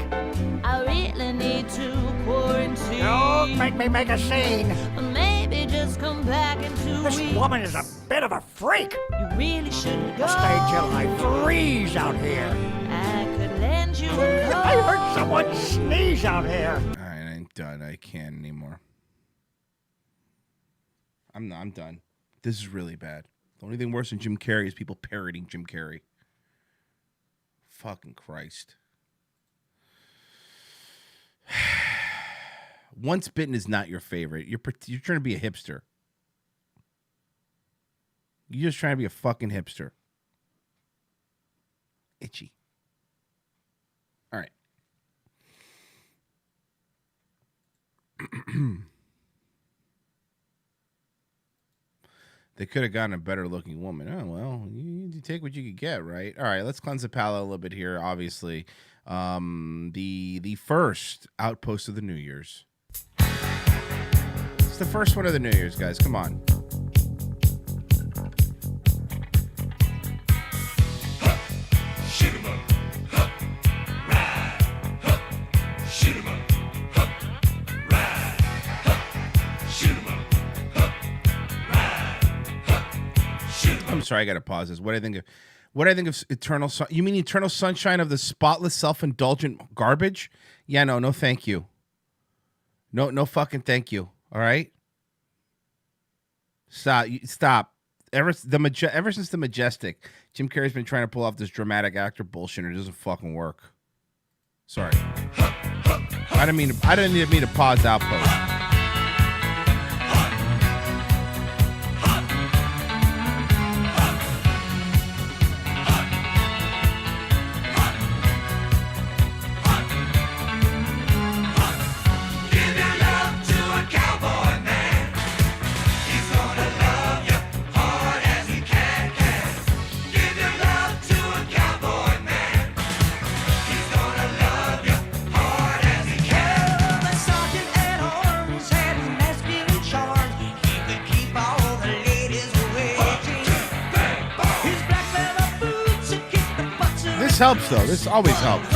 I really need to quarantine. Don't make me make a scene. Maybe just come back in 2 This weeks. woman is a bit of a freak. You really shouldn't go. I'll stay till I freeze out here. I could lend you a coat. I heard someone sneeze out here. All right, I'm done. I can't anymore. I'm done. This is really bad. The only thing worse than Jim Carrey is people parroting Jim Carrey. Fucking Christ. Once Bitten is not your favorite. You're trying to be a hipster. You're just trying to be a fucking hipster. Itchy. All right. They could have gotten a better looking woman. Oh, well, you take what you could get, right? All right, let's cleanse the palate a little bit here, obviously. The first outpost of the New Year's. It's the first one of the New Year's, guys. Come on. Shoot 'em up, ride, shoot 'em up, ride, shoot 'em up, ride, shoot 'em up. I'm sorry, I got to pause this. What do I think of? What do I think of Eternal Sun? You mean Eternal Sunshine of the spotless, self-indulgent garbage? Yeah, no, thank you. No fucking thank you. All right, stop. Ever since the Majestic, Jim Carrey's been trying to pull off this dramatic actor bullshit, and it doesn't fucking work. Sorry, I didn't mean to pause Outpost. Give your love to a cowboy man. He's gonna love you hard as he can. Give your love to a cowboy man. He's gonna love you hard as he can. The sergeant at arms had his masculine charms. He could keep all the ladies waiting. His black leather boots would keep the butts of This helps though. This always helps.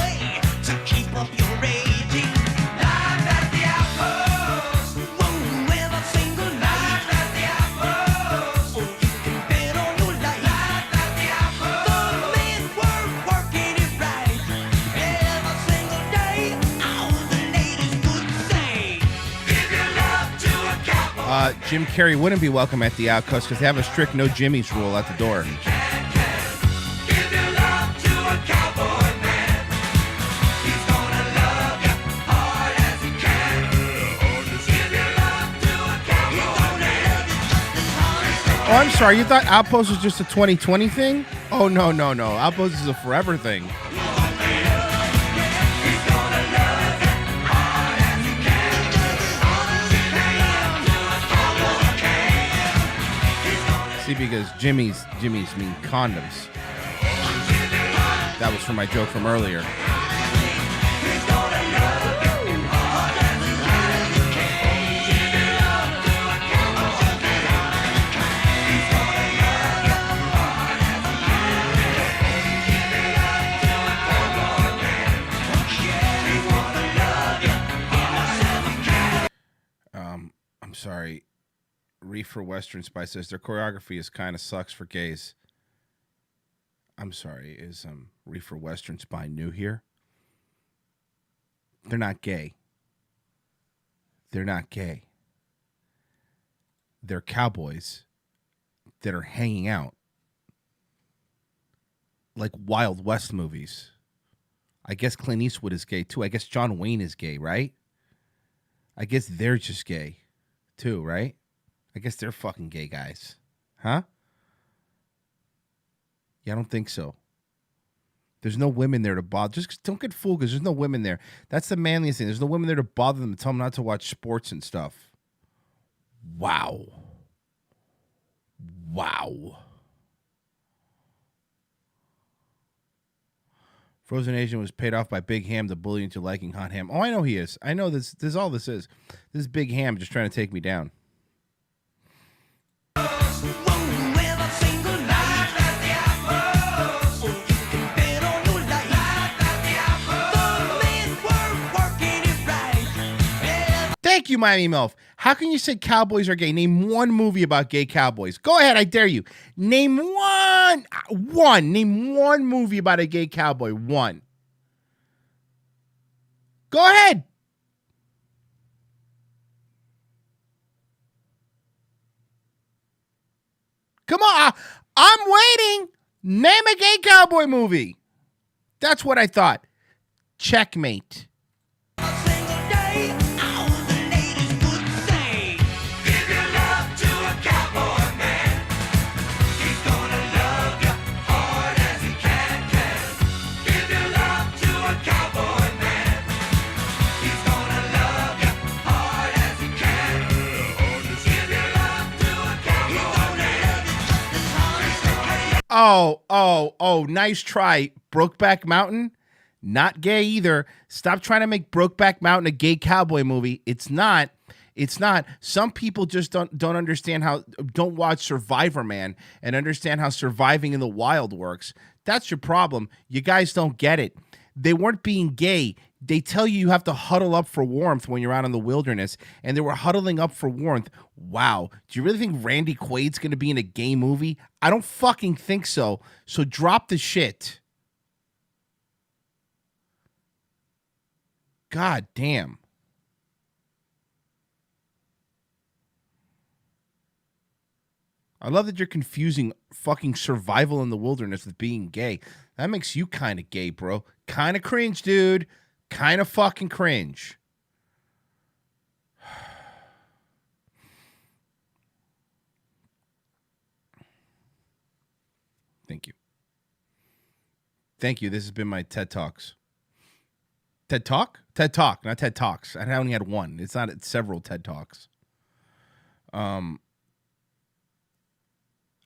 to keep up your raging. Live at the outpost. Whoa, every single night. Live at the outpost. Oh, you can bet on your life. Live at the outpost. The men were working it right. Every single day, all the ladies would say, give your love to a cowboy. Jim Carrey wouldn't be welcome at the Outpost because they have a strict no Jimmy's rule at the door. Give your love to a cowboy man. He's gonna love you hard as he can. Give your love to a cowboy man. Oh, I'm sorry. You thought Outpost was just a 2020 thing? Oh, no. Outpost is a forever thing. See, because Jimmy's mean condoms. That was from my joke from earlier. I'm sorry. Reefer Western Spice says their choreography is kind of sucks for gays. I'm sorry. Is Reefer Western Spy new here? They're not gay. They're not gay. They're cowboys that are hanging out like Wild West movies. I guess Clint Eastwood is gay too. I guess John Wayne is gay, right? I guess they're just gay too, right? I guess they're fucking gay guys. Huh? Yeah, I don't think so. There's no women there to bother. Just don't get fooled because there's no women there. That's the manliest thing. There's no women there to bother them and tell them not to watch sports and stuff. Wow. Frozen Asian was paid off by Big Ham, the bully, into liking Hot Ham. Oh, I know he is. I know this. This is all this is. This is Big Ham just trying to take me down. Thank you, Miami Melf. How can you say cowboys are gay? Name one movie about gay cowboys. Go ahead, I dare you. Name one. Name one movie about a gay cowboy. One. Go ahead. Come on. I'm waiting. Name a gay cowboy movie. That's what I thought. Checkmate. Oh, nice try. Brokeback Mountain, not gay either. Stop trying to make Brokeback Mountain a gay cowboy movie. It's not. It's not. Some people just don't understand don't watch Survivor Man and understand how surviving in the wild works. That's your problem. You guys don't get it. They weren't being gay. They tell you have to huddle up for warmth when you're out in the wilderness, and they were huddling up for warmth. Wow. Do you really think Randy Quaid's going to be in a gay movie? I don't fucking think so. So drop the shit. God damn. I love that you're confusing fucking survival in the wilderness with being gay. That makes you kind of gay, bro. Kind of cringe, dude. Kind of fucking cringe. Thank you. Thank you. This has been my TED Talks. TED Talk? TED Talk, not TED Talks. I only had one. It's several TED Talks. I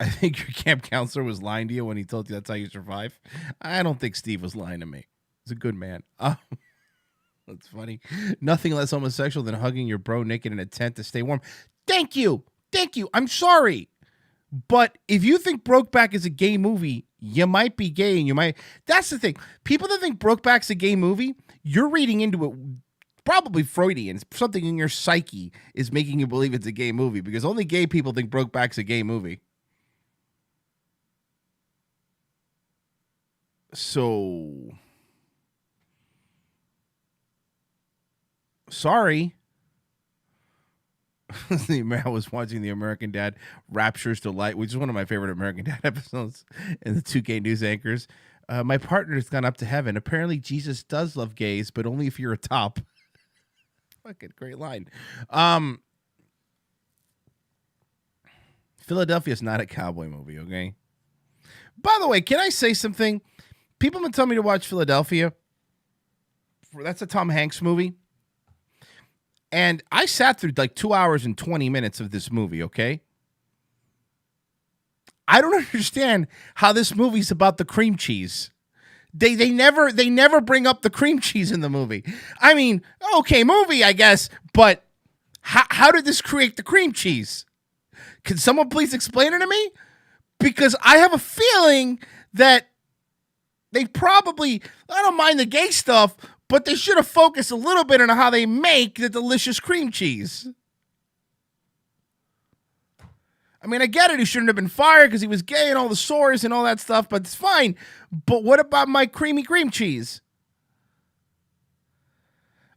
think your camp counselor was lying to you when he told you that's how you survive. I don't think Steve was lying to me. He's a good man. That's funny. Nothing less homosexual than hugging your bro naked in a tent to stay warm. Thank you. Thank you. I'm sorry. But if you think Brokeback is a gay movie, you might be gay and you might. That's the thing. People that think Brokeback's a gay movie, you're reading into it. Probably Freudian. Something in your psyche is making you believe it's a gay movie because only gay people think Brokeback's a gay movie. So, sorry. I was watching the American Dad Rapture's Delight, which is one of my favorite American Dad episodes, and the 2K news anchors. My partner's gone up to heaven. Apparently, Jesus does love gays, but only if you're a top. Fucking great line. Philadelphia's not a cowboy movie, okay? By the way, can I say something? People have been telling me to watch Philadelphia. That's a Tom Hanks movie. And I sat through like 2 hours and 20 minutes of this movie, okay? I don't understand how this movie's about the cream cheese. They never bring up the cream cheese in the movie. I mean, okay, movie, I guess, but how did this create the cream cheese? Can someone please explain it to me? Because I have a feeling that they probably, I don't mind the gay stuff, but they should have focused a little bit on how they make the delicious cream cheese. I mean, I get it. He shouldn't have been fired because he was gay and all the sores and all that stuff, but it's fine. But what about my creamy cream cheese?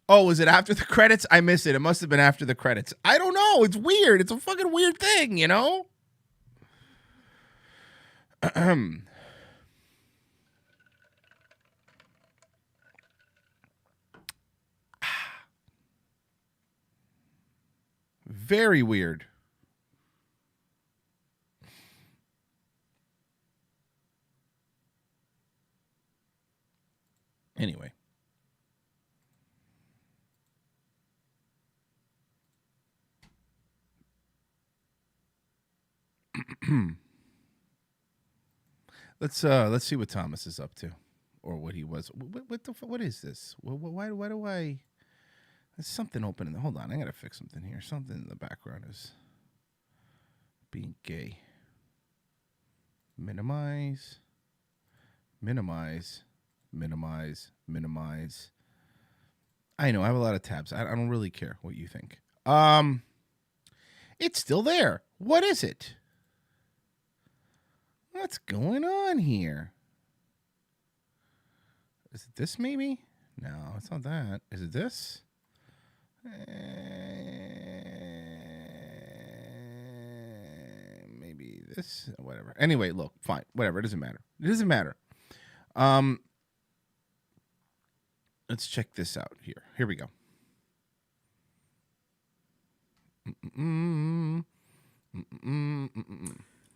Oh, was it after the credits? I missed it. It must have been after the credits. I don't know. It's weird. It's a fucking weird thing, you know? Very weird. Anyway. Let's see what Thomas is up to. or what he was. What is this? Why do I? There's something open in there. Hold on, I gotta fix something here. Something in the background is being gay. Minimize. I know I have a lot of tabs. I don't really care what you think. It's still there. What is it? What's going on here? Is it this maybe? No, it's not that. Is it this? Maybe this. Whatever. Anyway, look, fine. Whatever. It doesn't matter. It doesn't matter. Let's check this out here. Here we go.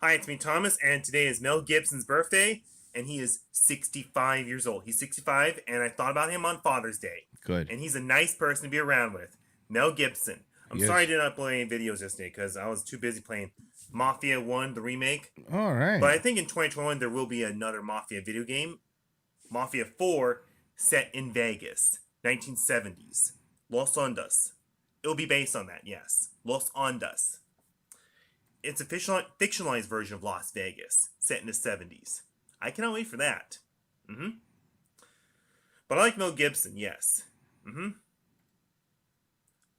Hi, it's me, Thomas, and today is Mel Gibson's birthday, and he is 65 years old. He's 65, and I thought about him on Father's Day. Good. And he's a nice person to be around with. Mel Gibson. I'm sorry I did not upload any videos yesterday because I was too busy playing Mafia 1, the remake. All right. But I think in 2021 there will be another Mafia video game. Mafia 4, set in Vegas, 1970s. Los Ondas. It will be based on that, yes. Los Ondas. It's a fictionalized version of Las Vegas, set in the 70s. I cannot wait for that. But I like Mel Gibson, yes.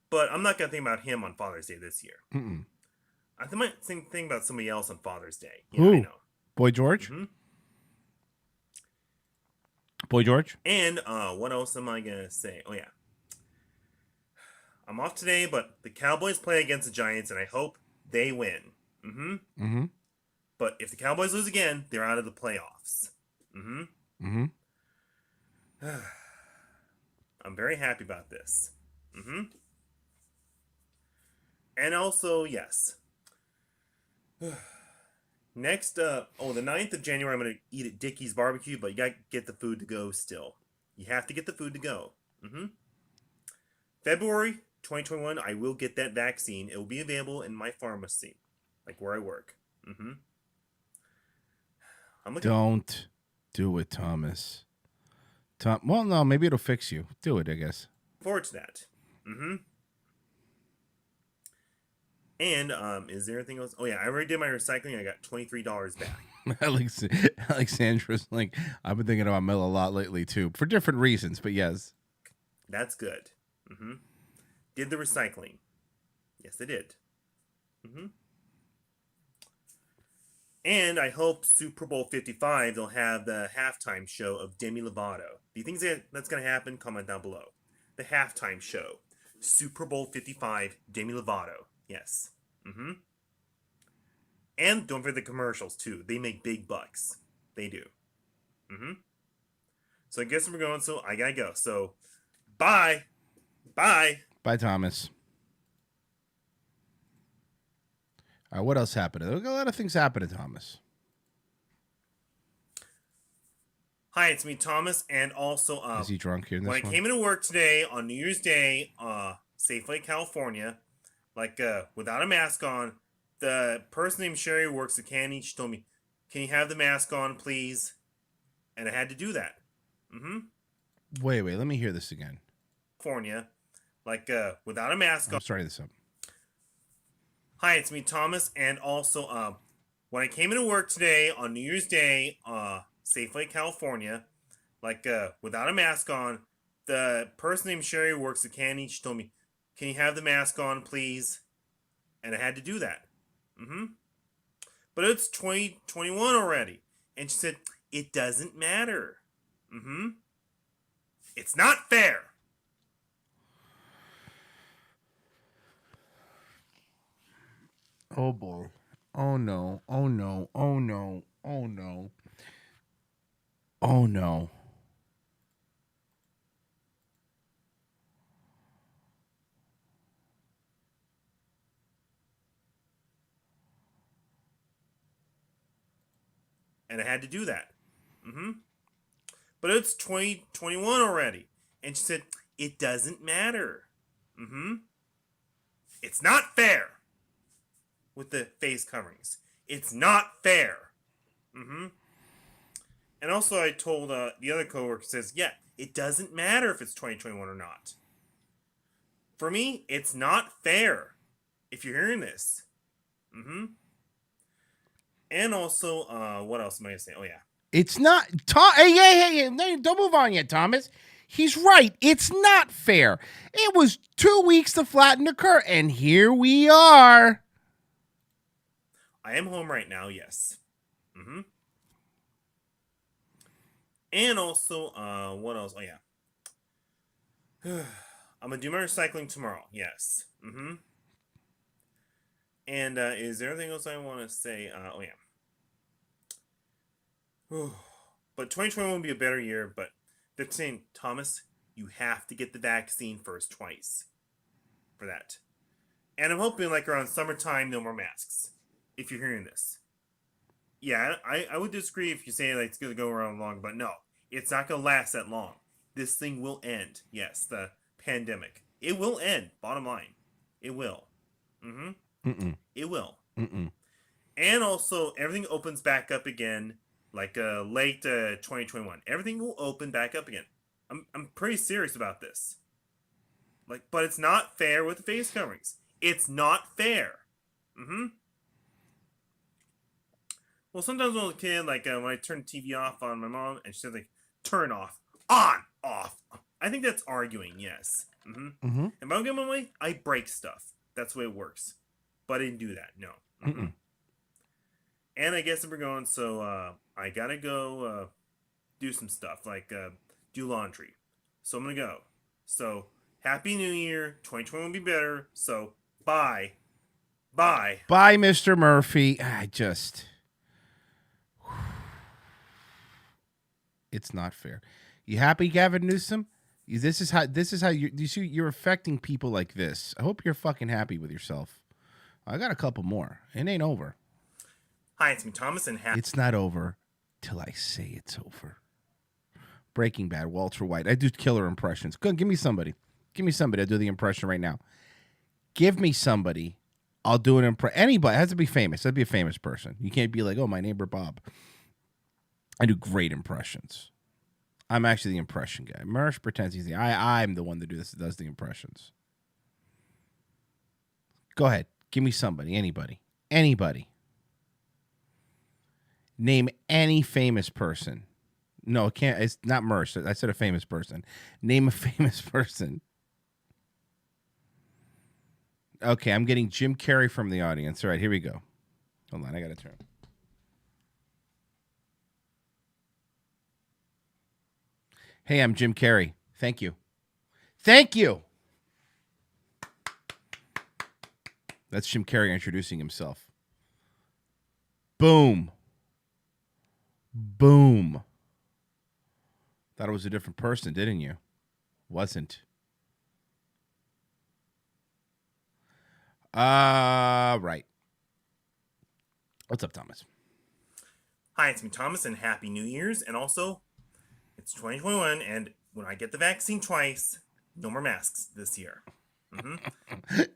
But I'm not going to think about him on Father's Day this year. I might think about somebody else on Father's Day. Yeah, Who? I know. Boy George? Boy George? And what else am I going to say? Oh, yeah. I'm off today, but the Cowboys play against the Giants, and I hope they win. But if the Cowboys lose again, they're out of the playoffs. I'm very happy about this. And also, yes. Next, the 9th of January, I'm going to eat at Dickie's Barbecue, but you got to get the food to go still. You have to get the food to go. February 2021, I will get that vaccine. It will be available in my pharmacy, like where I work. Don't do it, Thomas. Well, no, maybe it'll fix you. Do it, I guess. Forward to that. And is there anything else? Oh yeah, I already did my recycling. I got $23 back. Alexandra's like, I've been thinking about Mel a lot lately too, for different reasons, but yes. That's good. Did the recycling. Yes, I did. And I hope Super Bowl 55, they'll have the halftime show of Demi Lovato. Do you think that's going to happen? Comment down below. The halftime show. Super Bowl 55, Demi Lovato. Yes. And don't forget the commercials, too. They make big bucks. They do. So I guess we're going, so I gotta go. So, bye. Bye. Bye, Thomas. What else happened? There's a lot of things happening, Thomas. Hi, it's me, Thomas, and also is he drunk here? In this when I came into work today on New Year's Day, Safeway, California, like without a mask on, the person named Sherry who works at Candy, she told me, "Can you have the mask on, please?" And I had to do that. Wait, let me hear this again. California, like without a mask on. I'm sorry, this up. Hi, it's me, Thomas, and also when I came into work today on New Year's Day, Safeway, California, like without a mask on, the person named Sherry who works at Candy, she told me, "Can you have the mask on, please?" And I had to do that. But it's 2021 already, and she said it doesn't matter. It's not fair. Oh boy. Oh no. Oh no. Oh no. Oh no. Oh no. And I had to do that. But it's 2021 already, and she said it doesn't matter. It's not fair. With the face coverings, it's not fair. And And also, I told the other coworker says, yeah, it doesn't matter if it's 2021 or not. For me, it's not fair. If you're hearing this, and also, what else am I gonna say? Oh yeah, It's not. Hey, no, don't move on yet, Thomas. He's right. It's not fair. It was 2 weeks to flatten the curve, and here we are. I am home right now. Yes. And also, what else? Oh yeah, I'm gonna do my recycling tomorrow. Yes. And is there anything else I want to say? Oh yeah. But 2021 will be a better year. But they're saying, Thomas, you have to get the vaccine first twice for that. And I'm hoping like around summertime, no more masks. If you're hearing this. Yeah, I would disagree if you say like it's going to go around long, but no, it's not going to last that long. This thing will end. Yes, the pandemic. It will end. Bottom line, it will. It will. And also, everything opens back up again, like late 2021. Everything will open back up again. I'm pretty serious about this. Like, but it's not fair with the face coverings. It's not fair. Well, sometimes when I was a kid, like when I turned the TV off on my mom, and she said like, "Turn off, on, off." I think that's arguing. Yes. And if I don't get my way, I break stuff. That's the way it works. But I didn't do that. No. And I guess if we're going, so I gotta go do some stuff, like do laundry. So I'm gonna go. So Happy New Year. 2020 will be better. So bye. Bye, Mr. Murphy. It's not fair. You happy, Gavin Newsom? This is how you see you're affecting people like this. I hope you're fucking happy with yourself. I got a couple more. It ain't over. Hi, it's me, Thomas, and happy. It's not over till I say it's over. Breaking Bad, Walter White. I do killer impressions. Good, give me somebody. I'll do the impression right now. Give me somebody. I'll do an impression. Anybody. It has to be famous. It has to be a famous person. You can't be like, oh, my neighbor Bob. I do great impressions. I'm actually the impression guy. Mersh pretends he's I'm the one that does the impressions. Go ahead. Give me somebody. Anybody. Name any famous person. No, it can't. It's not Mersh. I said a famous person. Name a famous person. Okay, I'm getting Jim Carrey from the audience. All right, here we go. Hold on, I got to turn. Hey, I'm Jim Carrey. Thank you. That's Jim Carrey introducing himself. Boom. Thought it was a different person, didn't you? Wasn't. Right. What's up, Thomas? Hi, it's me, Thomas, and Happy New Year's. And also, it's 2021, and when I get the vaccine twice, no more masks this year.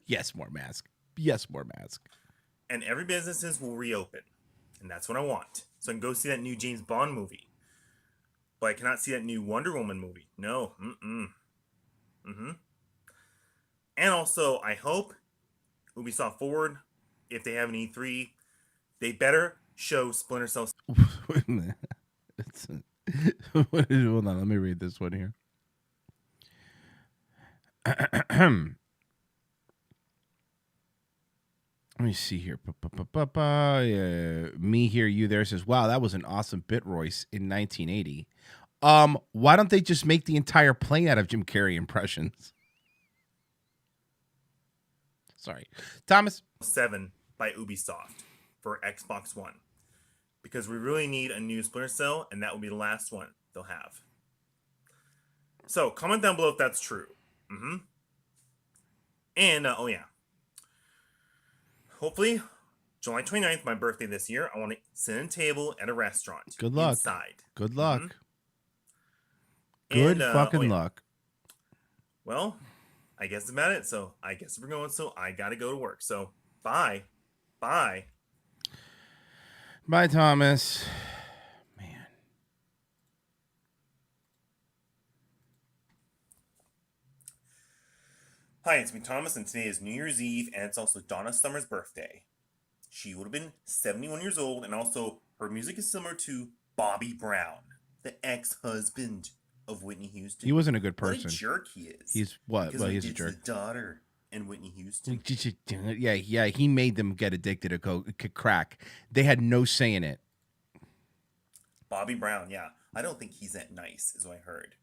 Yes, more mask. And every businesses will reopen. And that's what I want. So I can go see that new James Bond movie. But I cannot see that new Wonder Woman movie. No. And also, I hope Ubisoft Forward, if they have an E3, they better show Splinter Cell. Wait a minute. Hold on, let me read this one here. Let me see here. Me here, you there says, wow, that was an awesome bit, Royce, in 1980. Why don't they just make the entire plane out of Jim Carrey impressions? Sorry. Thomas? 7 by Ubisoft for Xbox One. Because we really need a new Splinter Cell, and that will be the last one they'll have. So, comment down below if that's true. And, oh yeah. Hopefully, July 29th, my birthday this year, I want to sit at a table at a restaurant. Good luck. Inside. Good luck. Good fucking luck. Well, I guess that's about it. So, I guess we're going. So, I got to go to work. So, bye. Bye. Bye, Thomas. Man. Hi, it's me, Thomas, and today is New Year's Eve, and it's also Donna Summer's birthday. She would have been 71 years old, and also her music is similar to Bobby Brown, the ex-husband of Whitney Houston. He wasn't a good What a person. jerk he is. He's what? Because Well, he he's a did jerk. the daughter and Whitney Houston. Yeah. He made them get addicted to crack. They had no say in it. Bobby Brown, yeah. I don't think he's that nice, is what I heard.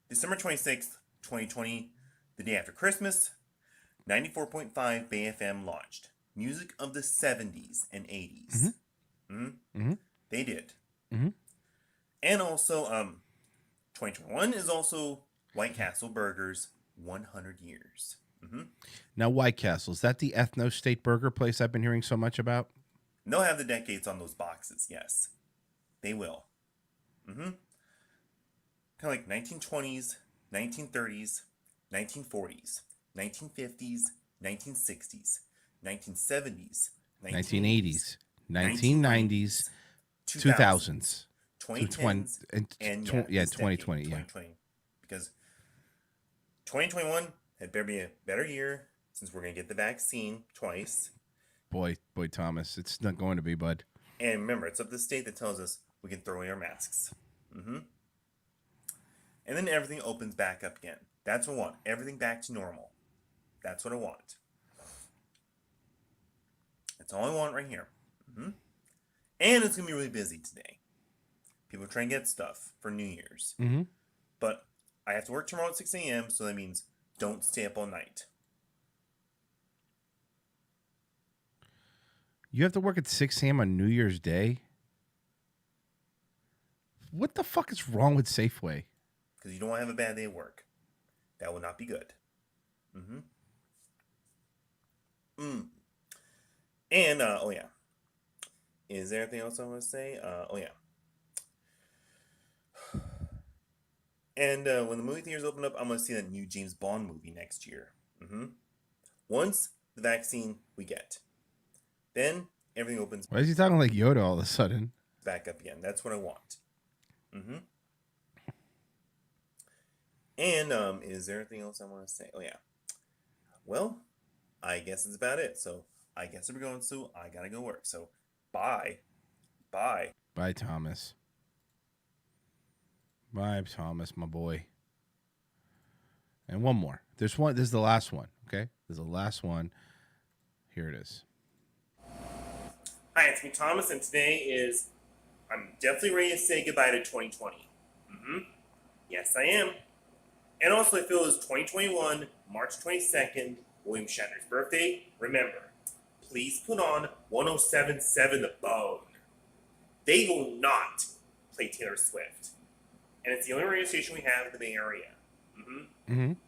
December 26th, 2020, the day after Christmas, 94.5 Bay FM launched. Music of the 70s and 80s. They did. And also, 2021 is also White Castle Burgers 100 years. Now, White Castle, is that the ethno state burger place I've been hearing so much about? They'll have the decades on those boxes, yes. They will. Kind of like 1920s, 1930s, 1940s, 1950s, 1960s, 1970s, 1980s, 1990s, 2000s, 2010s, and 2020, yeah. 2020. Because 2021 had better be a better year since we're going to get the vaccine twice. Boy, Thomas, it's not going to be, bud. And remember, it's up to the state that tells us we can throw away our masks. And then everything opens back up again. That's what I want. Everything back to normal. That's what I want. That's all I want right here. And it's going to be really busy today. People are trying to get stuff for New Year's. But I have to work tomorrow at 6 a.m., so that means don't stay up all night. You have to work at 6 a.m. on New Year's Day? What the fuck is wrong with Safeway? Because you don't want to have a bad day at work. That would not be good. And, oh yeah. Is there anything else I want to say? Oh yeah. And when the movie theaters open up, I'm going to see that new James Bond movie next year. Once the vaccine we get. Then everything opens Why is he talking like Yoda all of a sudden? back up again. That's what I want. And is there anything else I want to say? Oh yeah. Well, I guess that's about it. So I guess we're going. So I gotta go work. So bye. Bye, Thomas. Bye, Thomas, my boy. And one more. There's one. This is the last one. Okay, this is the last one. Here it is. Hi, it's me, Thomas, and today I'm definitely ready to say goodbye to 2020. Yes, I am. And also, I feel it's 2021, March 22nd, William Shatner's birthday. Remember, please put on 107.7 The Bone. They will not play Taylor Swift. And it's the only radio station we have in the Bay Area.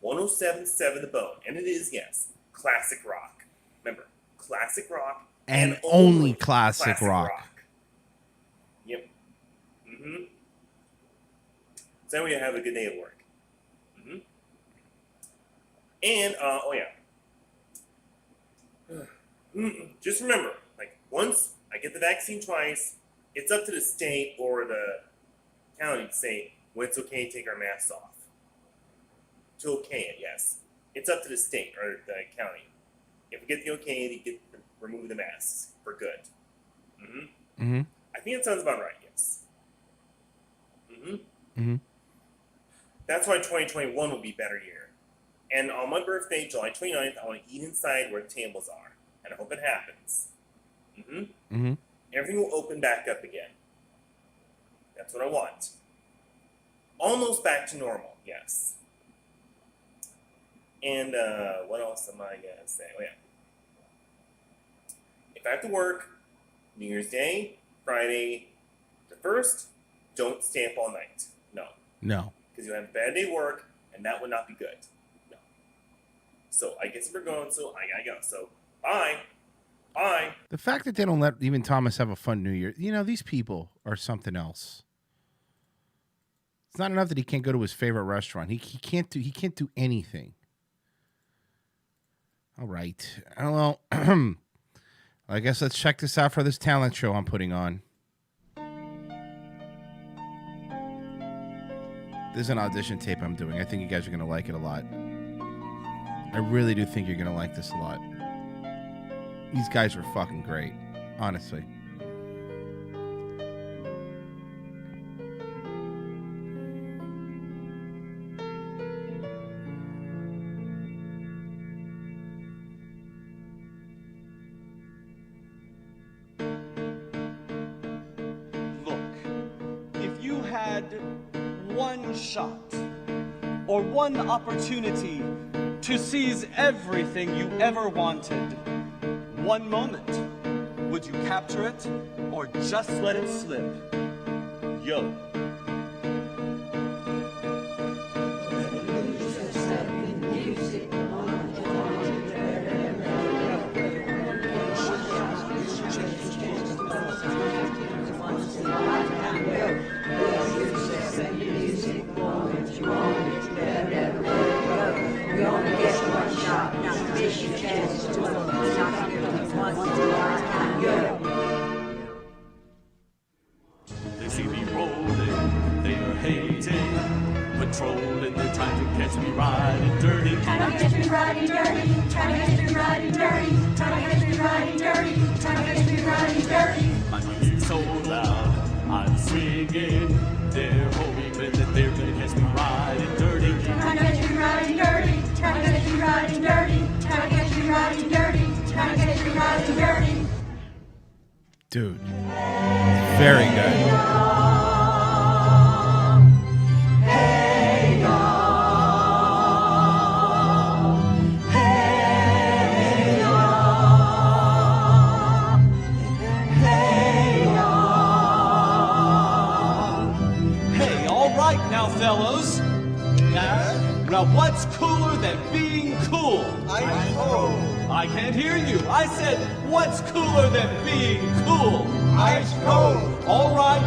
107.7 The Bone. And it is, yes, classic rock. Remember, classic rock. And only classic rock. Yep. So that way you have a good day at work. And, oh yeah. Just remember, like, once I get the vaccine twice, it's up to the state or the county to say when it's okay to take our masks off. To okay it, yes. It's up to the state or the county. If we get the okay, they get remove the masks for good. I think that sounds about right, yes. That's why 2021 will be a better year. And on my birthday, July 29th, I want to eat inside where the tables are. And I hope it happens. Everything will open back up again. That's what I want. Almost back to normal, yes. And what else am I going to say? Oh, yeah. If I have to work New Year's Day, Friday, the 1st, don't stay up all night. No. Because you'll have a bad day at work, and that would not be good. No. So I guess we're going, so I gotta go. So, bye. Bye. The fact that they don't let even Thomas have a fun New Year, these people are something else. It's not enough that he can't go to his favorite restaurant. He can't do anything. All right. Well, I guess let's check this out for this talent show I'm putting on. There's an audition tape I'm doing. I think you guys are going to like it a lot. I really do think you're going to like this a lot. These guys are fucking great, honestly. If you had one shot or one opportunity to seize everything you ever wanted, one moment, would you capture it or just let it slip? Yo. They see me rolling, they are hating, patrolling, they're trying to catch me riding dirty. Trying to catch me riding dirty, trying to catch me riding dirty, trying to catch me riding dirty, trying to catch me riding dirty. My music's so loud, I'm swinging, they're hoping that they're gonna catch me riding dirty. Trying to catch me riding dirty, trying to catch me riding dirty, trying to catch me riding dirty, trying to catch me riding dirty. Dude, very good. Hey, all right now, fellows. Now, what's cooler than being cool? I can't hear you. I said, what's cooler than being cool? Ice cold. All right.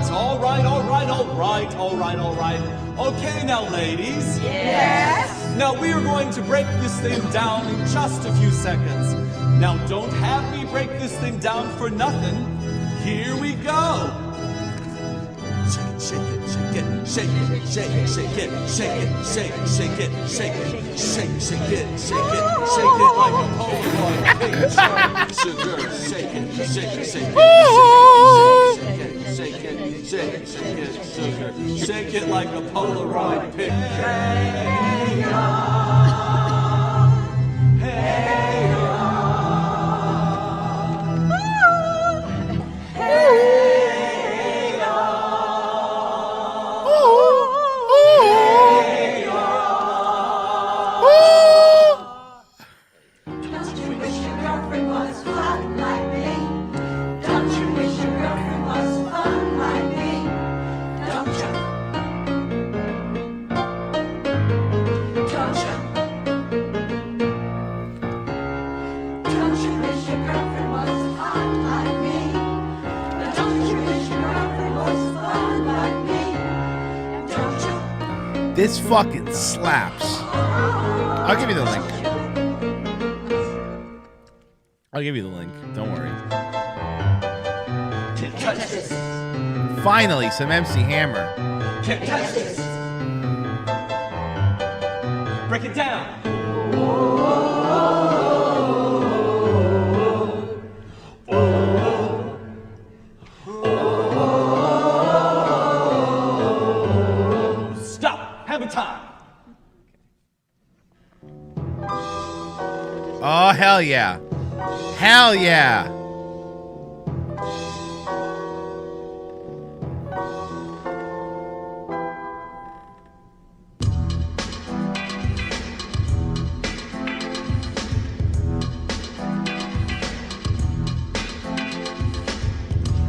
Okay, now, ladies. Yes? Now, we are going to break this thing down in just a few seconds. Now, don't have me break this thing down for nothing. Here we go. Shake it, shake it, shake it, shake it, shake it, shake it, shake it, shake it, shake it, shake it, shake it, shake it like a Polaroid picture. Sugar, shake it, shake it, shake it, shake it, shake it, shake it, sugar, shake it like a Polaroid picture. Don't you wish your girlfriend was fun like me? Don't you wish your girlfriend was fun like me? Don't you? Don't you? Don't you wish your girlfriend was hot like me? Don't you wish your girlfriend was fun like me? Don't you? This fucking slaps. I'll give you the link. I'll give you the link. Don't worry. Can't touch this. Finally, some MC Hammer. Can't touch this. Break it down. Stop. Have a time. Oh, hell yeah. Hell yeah.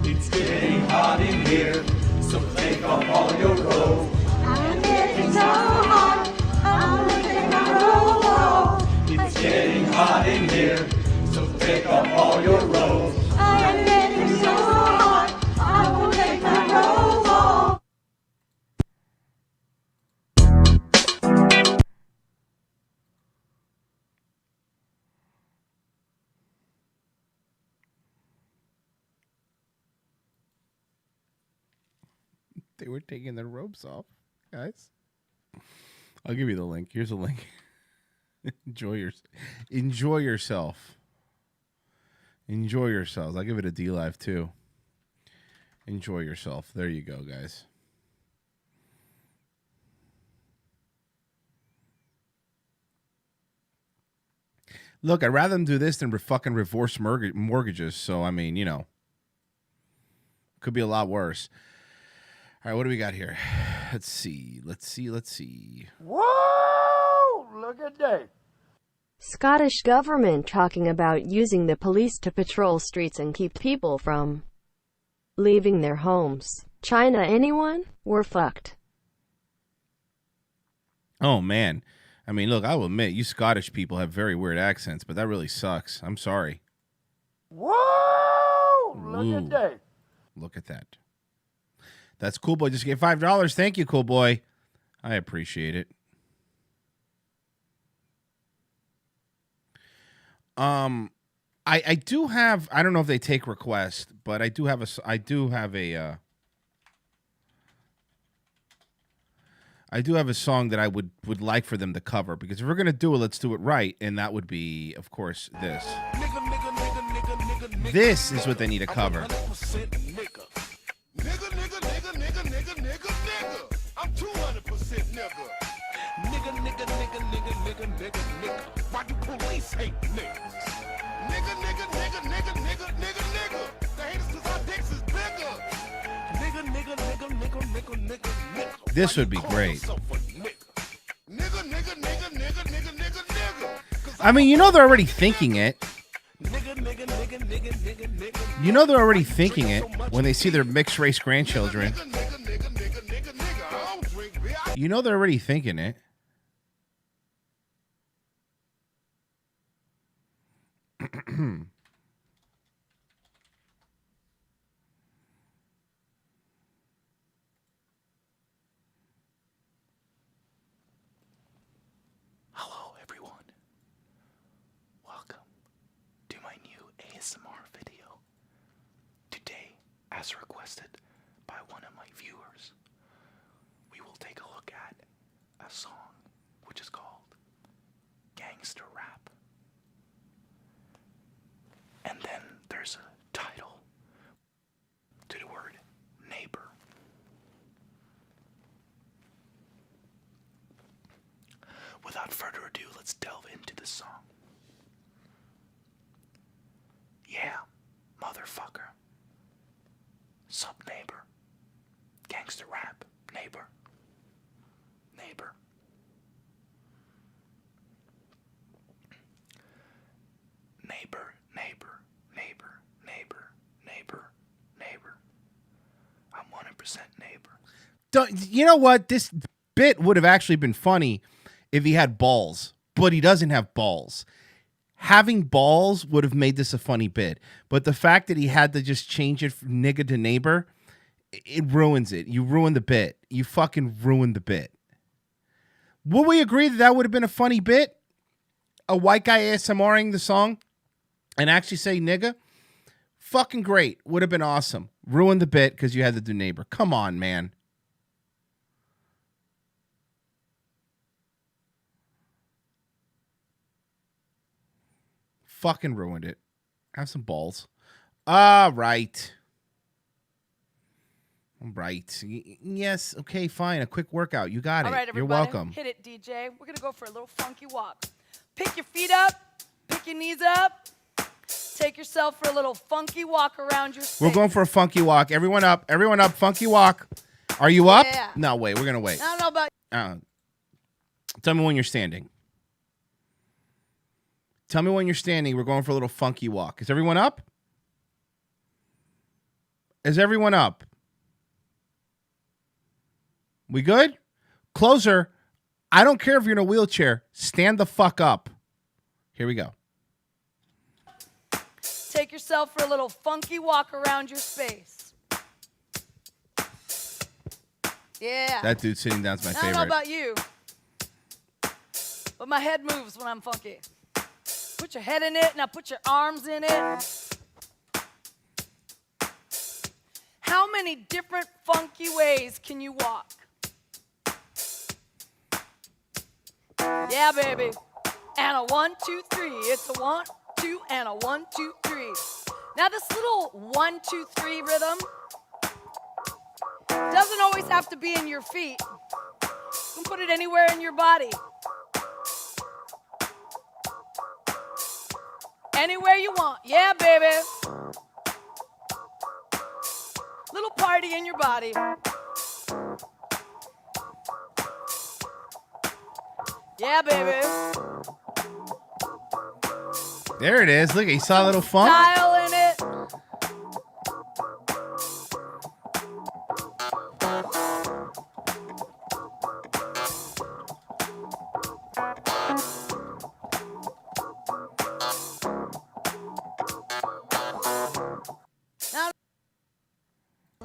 It's getting hot in here, so take off all your robes. I'm getting so hot, I'm losing my roll. It's getting hot in here, so take off all your robes. I am getting so hot, I will take my roll off. They were taking their robes off, guys. I'll give you the link. Here's a link. Enjoy yourself. Enjoy yourselves. I'll give it a D Live too. Enjoy yourself. There you go, guys. Look, I'd rather them do this than fucking reverse mortgages. So, I mean, you know, could be a lot worse. All right, what do we got here? Let's see. Whoa! Look at that. Scottish government talking about using the police to patrol streets and keep people from leaving their homes. China, anyone? We're fucked. Oh, man. I mean, look, I will admit, you Scottish people have very weird accents, but that really sucks. I'm sorry. Whoa! Look Ooh. at that. Look at that. That's Cool Boy. Just gave $5. Thank you, Cool Boy. I appreciate it. I do have, I don't know if they take requests, but I do have a song that I would like for them to cover, because if we're going to do it, let's do it right. And that would be, of course, this. This is what they need to cover. I'm 200% nigga. Nigga. Why do police hate niggas? Nigga. The haters 'cause our dicks is bigger. Nigga. This would be great. Nigga. I mean, you know they're already thinking it. You know they're already thinking it when they see their mixed race grandchildren. You know they're already thinking it. Hello, everyone. Welcome to my new ASMR video. Today, as requested by one of my viewers, we will take a look at a song which is called Gangster Rap. And then there's a title to the word neighbor. Without further ado, let's delve into the song. Yeah, motherfucker. Sup, neighbor. Gangster rap, neighbor. Neighbor. Neighbor. I'm 100% neighbor. You know what? This bit would have actually been funny if he had balls, but he doesn't have balls. Having balls would have made this a funny bit, but the fact that he had to just change it from nigga to neighbor, it ruins it. You ruined the bit. You fucking ruined the bit. Will we agree that that would have been a funny bit? A white guy ASMRing the song and actually say nigga? Fucking great. Would have been awesome. Ruined the bit because you had to do neighbor. Come on, man. Fucking ruined it. Have some balls. All right. Yes. Okay, fine. A quick workout. You got it. All right, everybody. You're welcome. Hit it, DJ. We're going to go for a little funky walk. Pick your feet up. Pick your knees up. Take yourself for a little funky walk around your space. We're going for a funky walk. Everyone up. Funky walk. Are you up? Yeah. No, wait. We're going to wait. I don't know about Tell me when you're standing. Tell me when you're standing. We're going for a little funky walk. Is everyone up? Is everyone up? We good? Closer. I don't care if you're in a wheelchair. Stand the fuck up. Here we go. Take yourself for a little funky walk around your space. Yeah. That dude sitting down's my I favorite. don't know about you, but my head moves when I'm funky. Put your head in it, now put your arms in it. How many different funky ways can you walk? Yeah, baby. And a 1, 2, 3. It's a 1, 2, and a 1, 2, 3. Now this little 1, 2, 3 rhythm doesn't always have to be in your feet. You can put it anywhere in your body. Anywhere you want. Yeah, baby. Little party in your body. Yeah, baby. There it is. Look, he saw a little funk. Style in it.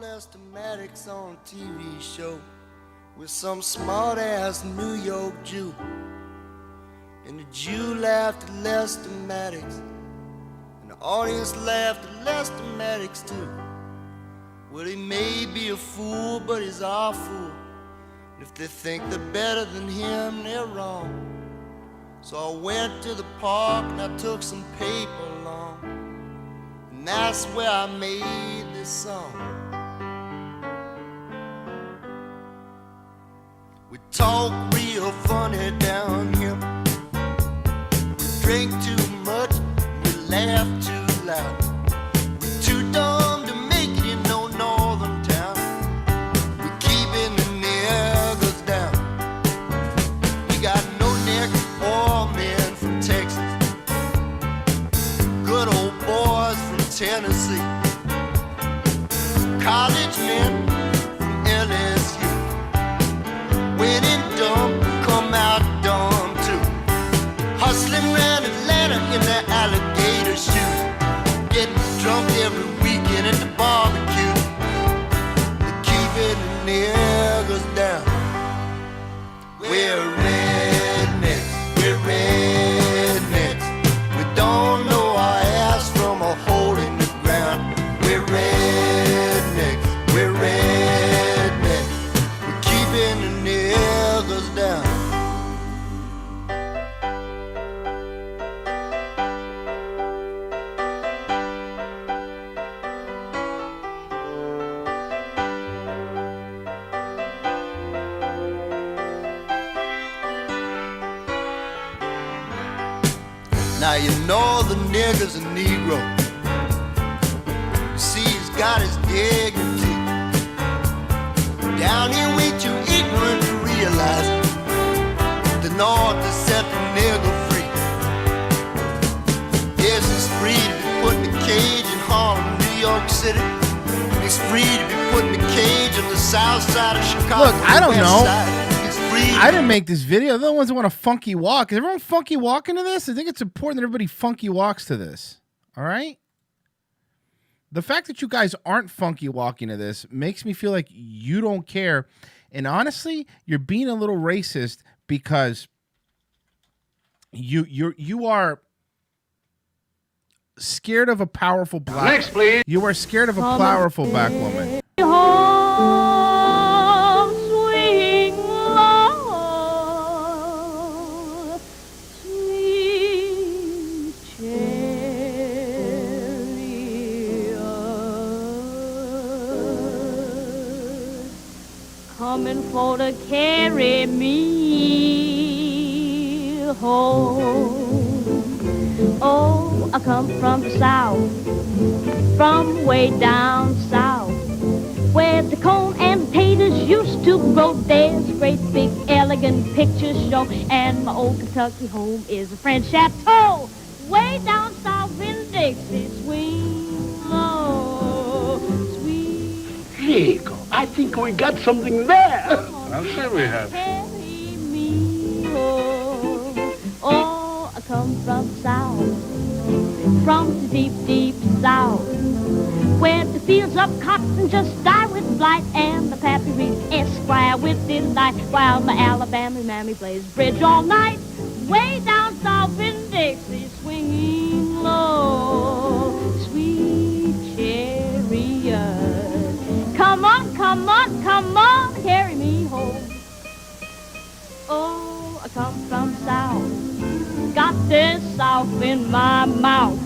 Estimatics on a TV show with some smart-ass New York Jew. And the Jew laughed at Lestomatics, and the audience laughed at Lestomatics too. Well, he may be a fool, but he's our fool. And if they think they're better than him, they're wrong. So I went to the park and I took some paper along, and that's where I made this song. We talk real funny down here. We drink too much, we laugh too loud. We're too dumb to make it in no northern town. We're keeping the niggas down. We got no nigger or men from Texas, good old boys from Tennessee, college men from LSU. When in dumb, come out dumb too. Hustling around Atlanta in their alligator shoes, getting drunk every weekend at the barbecue. They're keeping the niggas down. We're rednecks, we're rednecks. We don't know our ass from a hole in the ground. We're rednecks, we're rednecks. We're keeping the niggas down. Now you know the nigga's a Negro. You see he's got his dignity. Down here we too ignorant to realize the North has set the nigger free. Yes, he's free to be put in a cage in Harlem, New York City. He's free to be put in a cage on the south side of Chicago. Look, I don't know. He's free. I didn't make this video. They're the ones that want a funky walk. Is everyone funky walking to this? I think it's important that everybody funky walks to this. All right? The fact that you guys aren't funky walking to this makes me feel like you don't care. And honestly, you're being a little racist because you are scared of a powerful black. Next, please. You are scared of a powerful black woman. Home, sweet Lord, sweet chariot, coming for to carry me home. Oh, I come from the south, from way down south, where the corn and potatoes used to grow. There's a great big elegant picture show, and my old Kentucky home is a French chateau. Way down south in Dixie, swing low, sweet. Diego, I think we got something there. I'll say we have. Carry me home. Oh, I come from the south, from the deep, deep south, where the fields of cotton just die with blight, and the pappy reads Esquire with delight, while my Alabama mammy plays bridge all night. Way down south in Dixie, swinging low, sweet chariot. Come on, come on, come on, carry me home. Oh, I come from this off in my mouth.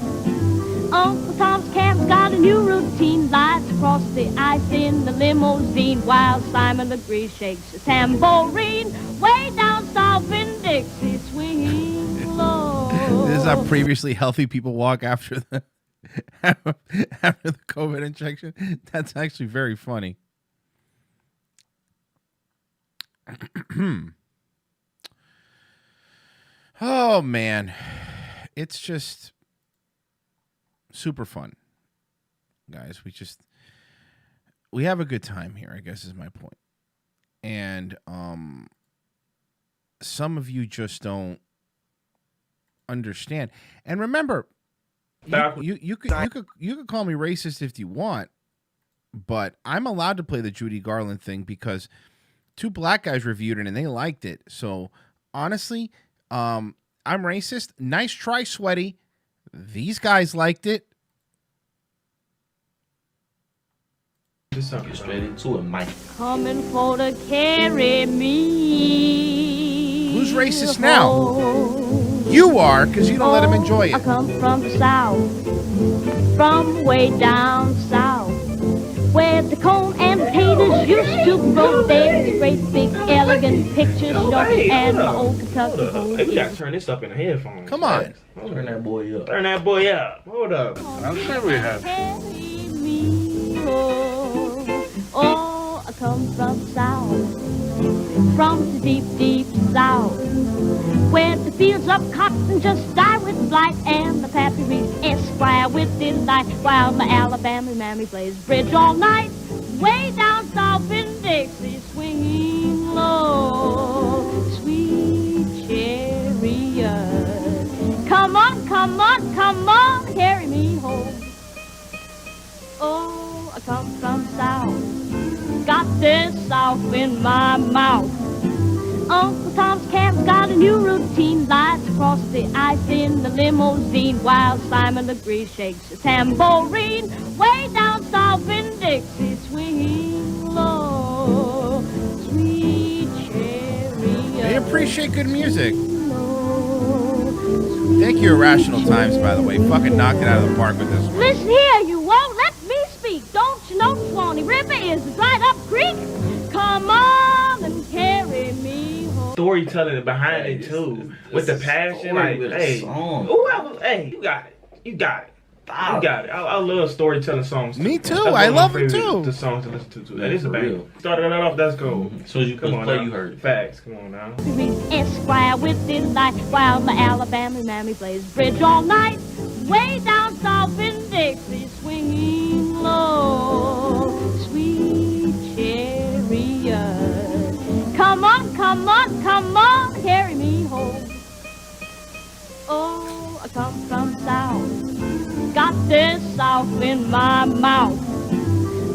Uncle Tom's Cab's got a new routine. Lights across the ice in the limousine while Simon Legree shakes his tambourine way down south in Dixie, swinging low. This is how previously healthy people walk after the after the COVID injection. That's actually very funny. Oh man, it's just super fun, guys. We have a good time here, I guess is my point. And some of you just don't understand. And remember, you could call me racist if you want, but I'm allowed to play the Judy Garland thing because 2 black guys reviewed it and they liked it. So honestly, I'm racist. Nice try, Sweaty. These guys liked it. Get straight into it, Mike. Coming for to carry me. Who's racist now? You are, because you don't let him enjoy it. I come from the south, from way down south, where the corn and potatoes used to grow. There's great big elegant pictures show and the old Kentucky home. Hey, we gotta turn this up in the headphones. Come on. Turn that boy up. Turn that boy up. Hold up. I'm sure we have. Oh, I come from the south, from the deep, deep south, where the fields of cotton just die with blight, and the Pappy Reed Esquire with delight, while the Alabama mammy plays bridge all night, way down south in Dixie, swinging low, sweet chariot. Come on, come on, come on, carry me home. Oh, I come from south, got this south in my mouth. Uncle Tom's Cab's got a new routine. Lights across the ice in the limousine while Simon Legree shakes his tambourine way down south in Dixie, swinging low, sweet chariot. They appreciate good music. Thank you, Irrational Times, by the way. Fucking knocked it out of the park with this one. Listen here, you won't let me speak. Don't you know Swanee River is dried up creek? Come on and carry me home. Storytelling behind it too, with the passion. Like, hey, whoever, hey, you got it. You got it. You got it. I love storytelling songs. Me too. That's I one of love my it favorite too. The songs to listen to. That Yeah, is a for banger. real. Started that off. That's cool. So you Come on play, now. you heard it. Facts. Come on now. Esquire with delight while the Alabama mammy plays bridge all night, way down south in Dixie, swinging low, sweet chariot. Come on, come on, come on, carry me home. Oh, I come from south, got this south in my mouth.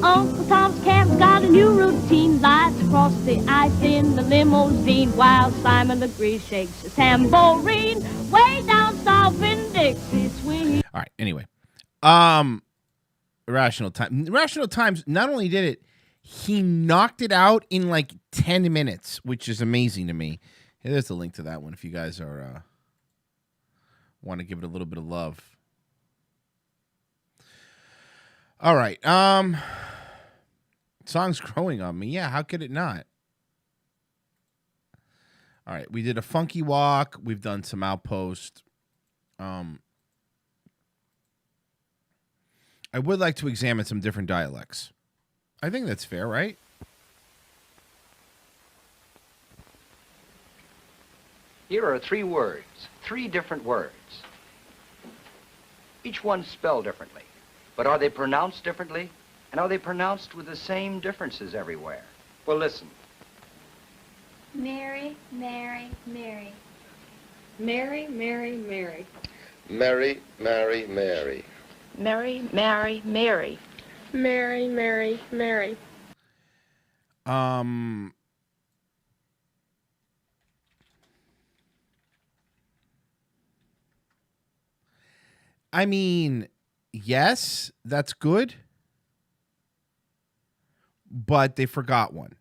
Uncle Tom's Cab's got a new routine. Lights across the ice in the limousine while Simon Legree shakes his tambourine way down south in Dixie, swinging. All right, anyway. Irrational Times not only did it, he knocked it out in like 10 minutes, which is amazing to me. Hey, there's a link to that one if you guys are want to give it a little bit of love. All right. Song's growing on me. Yeah, how could it not? All right, we did a funky walk. We've done some outpost. I would like to examine some different dialects. I think that's fair, right? Here are 3 words, 3 different words. Each one spelled differently, but are they pronounced differently? And are they pronounced with the same differences everywhere? Well, listen. Mary, Mary, Mary. Mary, Mary, Mary. Mary, Mary, Mary. Mary, Mary, Mary. Mary, Mary, Mary. I mean, yes, that's good. But they forgot one.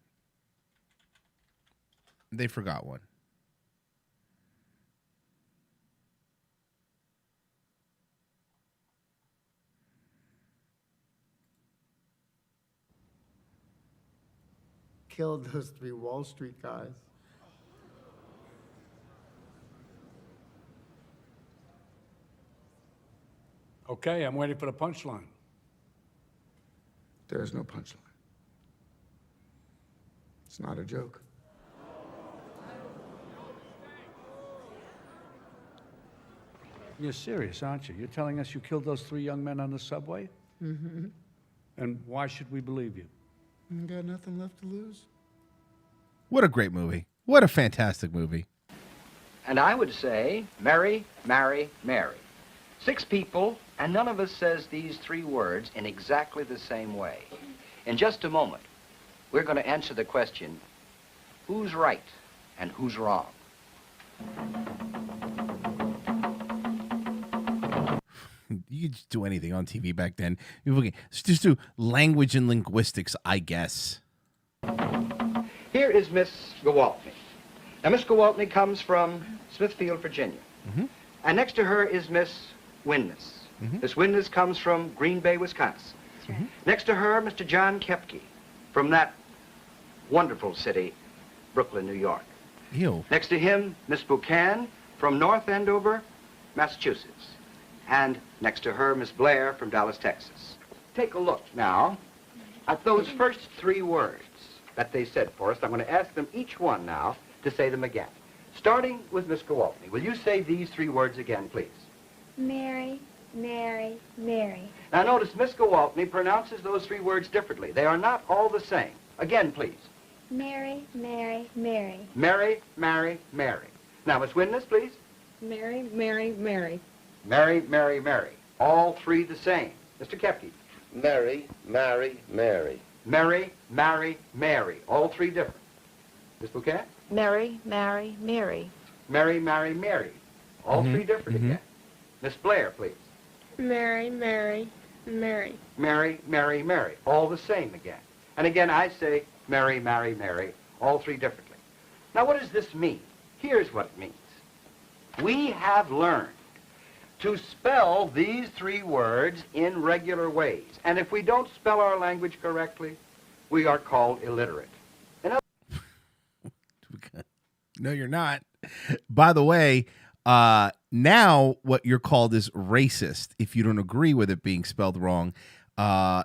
They forgot one. killed those 3 Wall Street guys. Okay, I'm waiting for the punchline. There is no punchline. It's not a joke. You're serious, aren't you? You're telling us you killed those 3 young men on the subway? Mm-hmm. And why should we believe you? Got nothing left to lose. What a great movie. What a fantastic movie. And I would say, marry, marry, marry. 6 people, and none of us says these 3 words in exactly the same way. In just a moment, we're going to answer the question, who's right and who's wrong? You could just do anything on TV back then. Just do language and linguistics, I guess. Here is Miss Gwaltney. Now, Miss Gwaltney comes from Smithfield, Virginia. Mm-hmm. And next to her is Miss Windness. Mm-hmm. Miss Windness comes from Green Bay, Wisconsin. Mm-hmm. Next to her, Mr. John Kepke from that wonderful city, Brooklyn, New York. Ew. Next to him, Miss Buchan from North Andover, Massachusetts. And next to her, Miss Blair from Dallas, Texas. Take a look now at those first 3 words that they said for us. I'm going to ask them each one now to say them again. Starting with Miss Gwaltney. Will you say these 3 words again, please? Mary, Mary, Mary. Now notice Miss Gwaltney pronounces those 3 words differently. They are not all the same. Again, please. Mary, Mary, Mary. Mary, Mary, Mary. Now, Miss Witness, please. Mary, Mary, Mary. Mary, Mary, Mary. All 3 the same. Mr. Kepke. Mary, marry, Mary. Mary, marry, Mary. All 3 different. Miss Bouquet? Mary, Mary, Mary. Mary, marry, Mary. All 3 different again. Miss Blair, please. Mary, Mary, Mary. Mary, Mary, Mary. All the same again. And again, I say Mary, marry, Mary. All 3 differently. Now, what does this mean? Here's what it means. We have learned to spell these 3 words in regular ways. And if we don't spell our language correctly, we are called illiterate. No, you're not. By the way, now what you're called is racist if you don't agree with it being spelled wrong.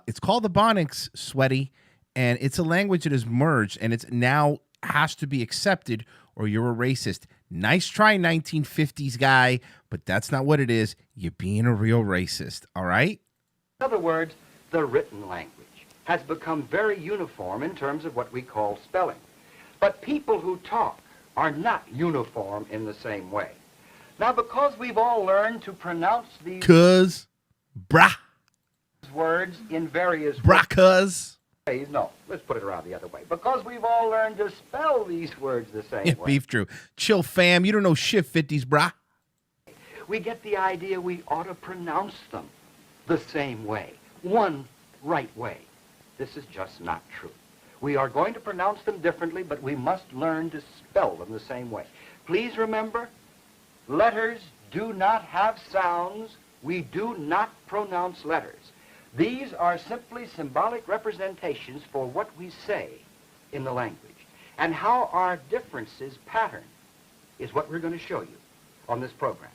It's called the Ebonics, Sweaty, and it's a language that is merged, and it's now has to be accepted or you're a racist. Nice try, 1950s guy, but that's not what it is. You're being a real racist, all right? In other words, the written language has become very uniform in terms of what we call spelling. But people who talk are not uniform in the same way. Now, because we've all learned to pronounce these words in various ways. No, let's put it around the other way. Because we've all learned to spell these words the same way. Beef Drew. Chill, fam. You don't know shit, 50s, brah. We get the idea we ought to pronounce them the same way. One right way. This is just not true. We are going to pronounce them differently, but we must learn to spell them the same way. Please remember, letters do not have sounds. We do not pronounce letters. These are simply symbolic representations for what we say in the language. And how our differences pattern is what we're going to show you on this program.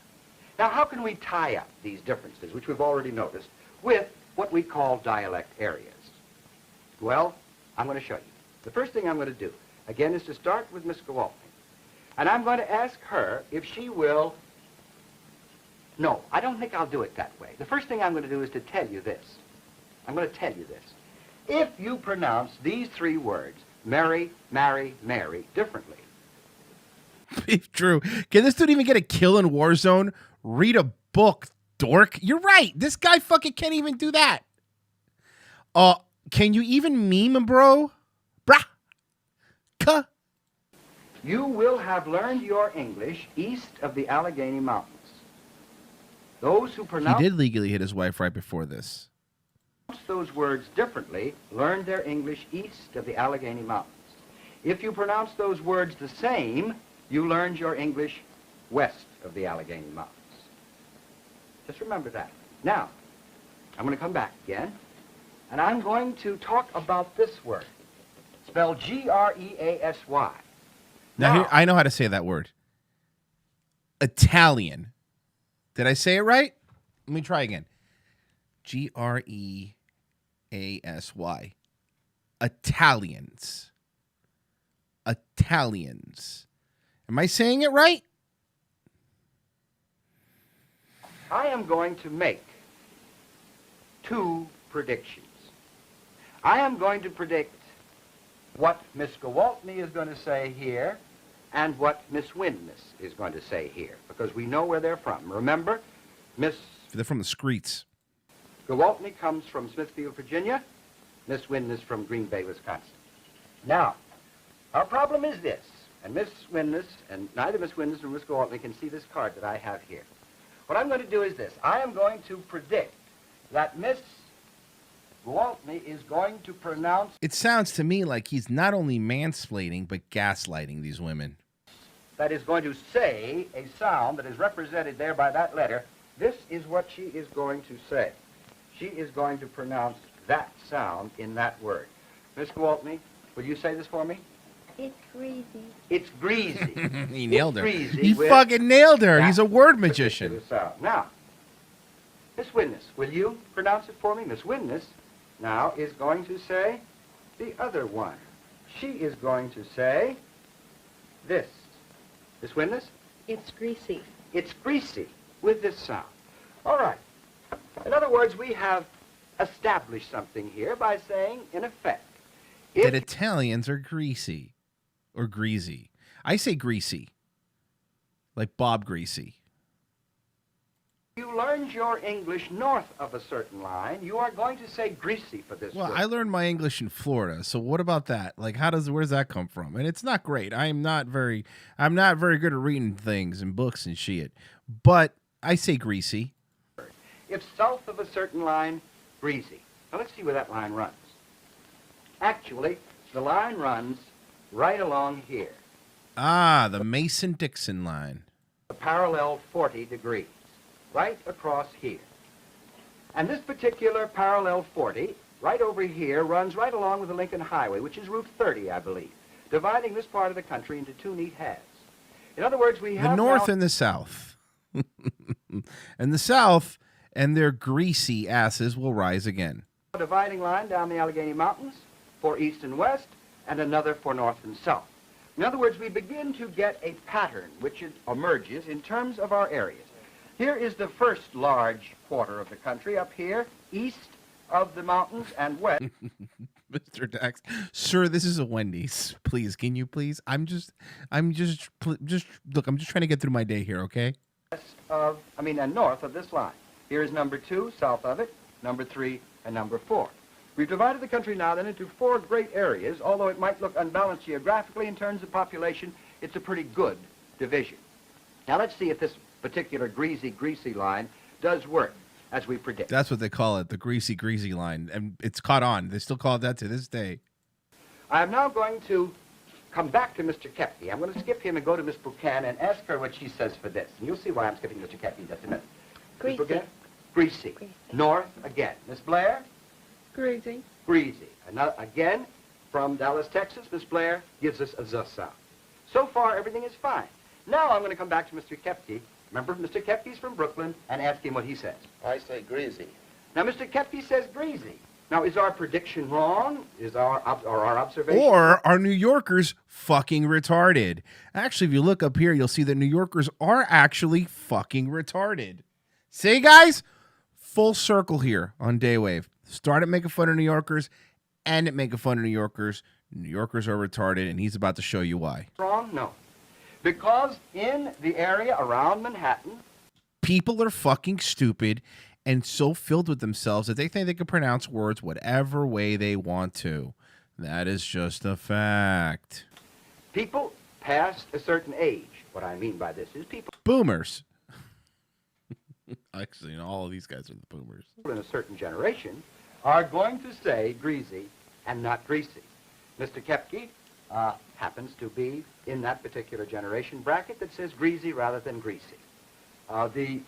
Now, how can we tie up these differences, which we've already noticed, with what we call dialect areas? Well, I'm going to show you. The first thing I'm going to do, again, is to start with Miss Gwaltney. And I'm going to ask her if she will... No, I don't think I'll do it that way. The first thing I'm going to do is to tell you this. I'm going to tell you this. If you pronounce these 3 words, marry, marry, marry, differently. Beef Drew. Can this dude even get a kill in Warzone? Read a book, dork. You're right. This guy fucking can't even do that. Can you even meme him, bro? Brah. Cuh. You will have learned your English east of the Allegheny Mountains. Those who pronounce... He did legally hit his wife right before this. Those words differently learned their English east of the Allegheny Mountains. If you pronounce those words the same, you learned your English west of the Allegheny Mountains. Just remember that. Now, I'm going to come back again, and I'm going to talk about this word. spelled Greasy. Now, here, I know how to say that word. Italian. Did I say it right? Let me try again. Greasy. Italians. Italians. Am I saying it right? I am going to make 2 predictions. I am going to predict what Miss Gewaltney is going to say here and what Miss Windness is going to say here, because we know where they're from. Remember, Miss They're from the streets. Gewaltney comes from Smithfield, Virginia. Miss Windness from Green Bay, Wisconsin. Now, our problem is this, and Miss Windness, and neither Miss Windness nor Miss Gewaltney can see this card that I have here. What I'm going to do is this. I am going to predict that Miss Gewaltney is going to pronounce... It sounds to me like he's not only mansplaining, but gaslighting these women. That is going to say a sound that is represented there by that letter. This is what she is going to say. She is going to pronounce that sound in that word. Miss Gewaltney, will you say this for me? It's greasy. It's greasy. He nailed her. Greasy He with fucking nailed her. that He's a word magician. particular sound. Now, Miss Witness, will you pronounce it for me? Miss Witness now is going to say the other one. She is going to say this. Miss Witness? It's greasy. It's greasy with this sound. All right. In other words, we have established something here by saying, in effect, That Italians are greasy. Or greasy. I say greasy. Like Bob Greasy. you learned your English north of a certain line, you are going to say greasy for this Well, word. I learned my English in Florida, so what about that? Like, where's that come from? And it's not great. I'm not very good at reading things and books and shit. But I say greasy. If south of a certain line, greasy. Now let's see where that line runs. Actually, the line runs right along here, Ah, the Mason-Dixon line. a parallel 40 degrees, right across here. And this particular parallel 40, right over here, runs right along with the Lincoln Highway, which is Route 30, I believe, dividing this part of the country into 2 neat halves. In other words, we have The North now- and the South. And the South and their greasy asses will rise again. a dividing line down the Allegheny Mountains for east and west, and another for north and south. In other words, we begin to get a pattern which emerges in terms of our areas. Here is the first large quarter of the country up here, east of the mountains and west. Mr. Dax, sir, this is a Wendy's. Please, can you please? I'm just look. I'm just trying to get through my day here, okay? And north of this line. Here is number 2, south of it, number 3, and number 4. We've divided the country now then into 4 great areas. Although it might look unbalanced geographically in terms of population, it's a pretty good division. Now let's see if this particular greasy line does work as we predict. That's what they call it, the greasy line, and it's caught on. They still call it that to this day. I am now going to come back to Mr. Kepke. I'm going to skip him and go to Miss Buchanan and ask her what she says for this. And you'll see why I'm skipping Mr. Kepke in just a minute. Greasy. Miss Buchanan? Greasy. North again. Miss Blair? Greasy. Greasy. Another, again, from Dallas, Texas, Miss Blair gives us a Z sound. So far, everything is fine. Now I'm going to come back to Mr. Kepke. Remember, Mr. Kepke's from Brooklyn, and ask him what he says. I say greasy. Now, Mr. Kepke says greasy. Now, is our prediction wrong? Is our observation? Or are New Yorkers fucking retarded? Actually, if you look up here, you'll see that New Yorkers are actually fucking retarded. See, guys? Full circle here on Daywave. Started making fun of New Yorkers, and it making fun of New Yorkers. New Yorkers are retarded, and he's about to show you why. Wrong? No. Because in the area around Manhattan, People are fucking stupid and so filled with themselves that they think they can pronounce words whatever way they want to. That is just a fact. people past a certain age, what I mean by this is people Boomers. Actually, all of these guys are the boomers. in a certain generation are going to say greasy and not greasy. Mr. Kepke happens to be in that particular generation bracket that says greasy rather than greasy. The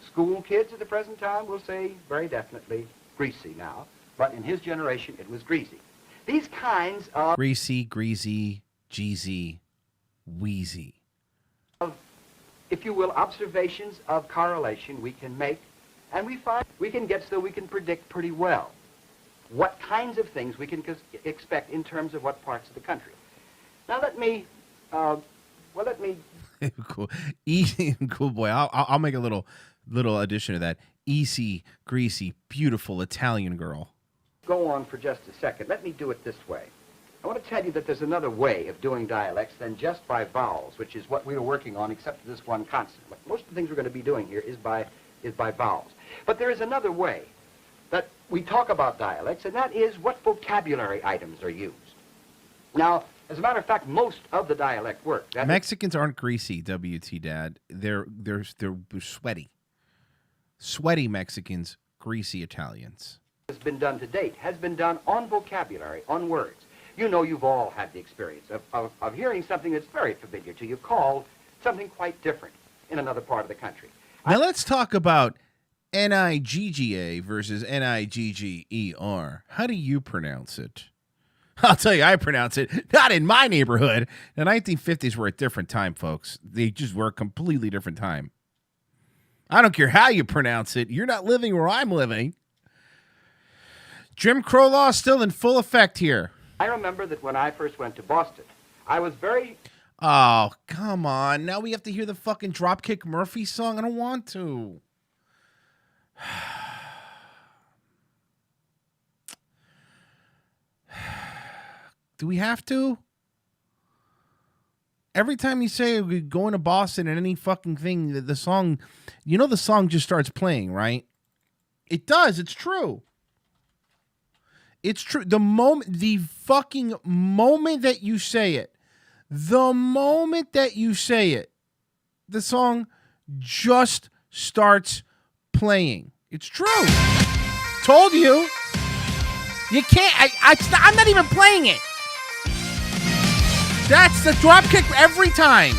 school kids at the present time will say very definitely greasy now, but in his generation it was greasy. These kinds of Greasy, greasy, jeezy, wheezy. if you will, observations of correlation we can make, and we find we can get so we can predict pretty well what kinds of things we can expect in terms of what parts of the country. Now let me Cool, easy, cool boy. I'll make a little addition to that. Easy, greasy, beautiful Italian girl. go on for just a second. Let me do it this way. I want to tell you that there's another way of doing dialects than just by vowels, which is what we were working on, except for this one constant. Most of the things we're going to be doing here is by vowels. But there is another way that we talk about dialects, and that is what vocabulary items are used. Now, as a matter of fact, most of the dialect work. Mexicans aren't greasy, WT Dad. They're sweaty. Sweaty Mexicans, greasy Italians. Has been done to date has been done on vocabulary, on words. You know, you've all had the experience of hearing something that's very familiar to you called something quite different in another part of the country. Now let's talk about Nigga versus Nigger. How do you pronounce it? I'll tell you, I pronounce it. Not in my neighborhood. The 1950s were a different time, folks. They just were a completely different time. I don't care how you pronounce it. You're not living where I'm living. Jim Crow law is still in full effect here. I remember that when I first went to Boston, I was very... Oh, come on. Now we have to hear the fucking Dropkick Murphy song? I don't want to. Do we have to? Every time you say we're going to Boston and any fucking thing, the song, you know the song just starts playing, right? It does. It's true. It's true. The fucking moment that you say it, the song just starts playing. It's true. Told you. You can't. I'm not even playing it. That's the drop kick every time.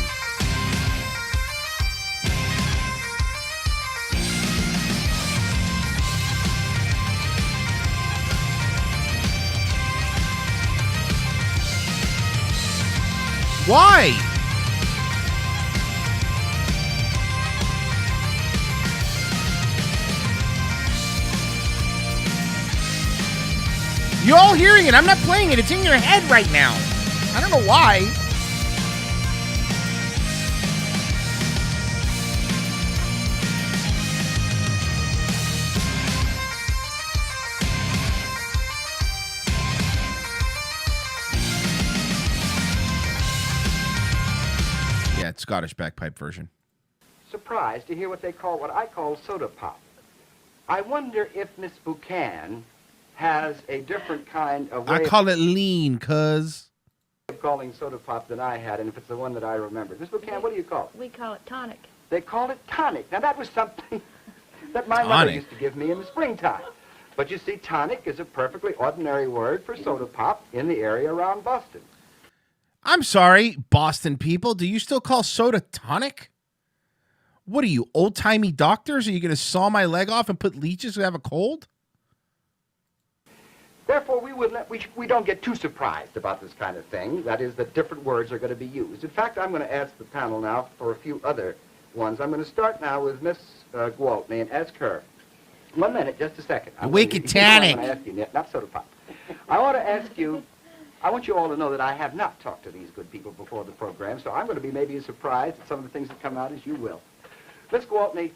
Why? You're all hearing it. I'm not playing it. It's in your head right now. I don't know why. Yeah, it's Scottish bagpipe version. surprised to hear what I call soda pop. I wonder if Miss Buchan has a different kind of way I call it lean, cuz. of calling soda pop than I had, and if it's the one that I remembered. Miss Buchan, what do you call it? We call it tonic. They call it tonic. Now, that was something that my mother used to give me in the springtime. But you see, tonic is a perfectly ordinary word for soda pop in the area around Boston. I'm sorry, Boston people. Do you still call soda tonic? What are you, old-timey doctors? Are you going to saw my leg off and put leeches who have a cold? Therefore, we don't get too surprised about this kind of thing. That is, that different words are going to be used. In fact, I'm going to ask the panel now for a few other ones. I'm going to start now with Miss Gwaltney and ask her. 1 minute, just a second. Wicked tonic. I ask you, not soda pop. I want to ask you, I want you all to know that I have not talked to these good people before the program, so I'm going to be maybe as surprised at some of the things that come out as you will. Miss Gwaltney,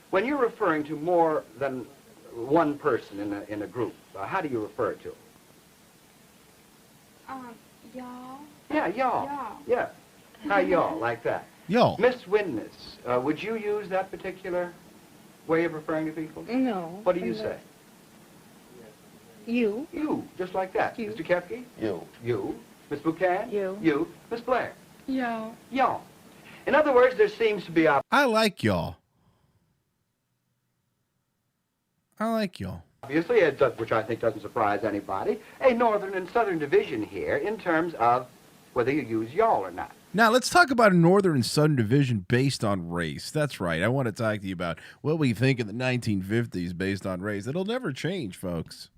when you're referring to more than one person in a group, how do you refer to them? Y'all. Yeah, y'all. Y'all. Yeah. Hi, y'all, like that. Y'all. Miss Witness, would you use that particular way of referring to people? No. What do you say? You. You, just like that. You. Mr. Kefke? You. You. Miss Buchan? You. You. Miss Blair? Y'all. Y'all. In other words, there seems to be a... I like y'all. I like y'all. Obviously, which I think doesn't surprise anybody, a northern and southern division here in terms of whether you use y'all or not. Now, let's talk about a northern and southern division based on race. That's right. I want to talk to you about what we think of the 1950s based on race. It'll never change, folks.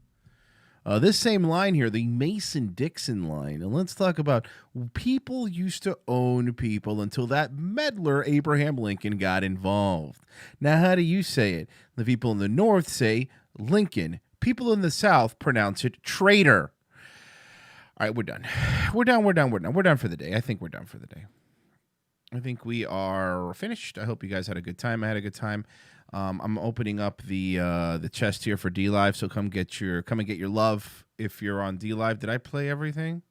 This same line here, the Mason-Dixon line. And let's talk about people used to own people until that meddler Abraham Lincoln got involved. Now, how do you say it? The people in the North say Lincoln. People in the South pronounce it traitor. All right, we're done. We're done for the day. I think we're done for the day. I think we are finished. I hope you guys had a good time. I had a good time. I'm opening up the chest here for D Live, so come and get your love if you're on D Live. Did I play everything?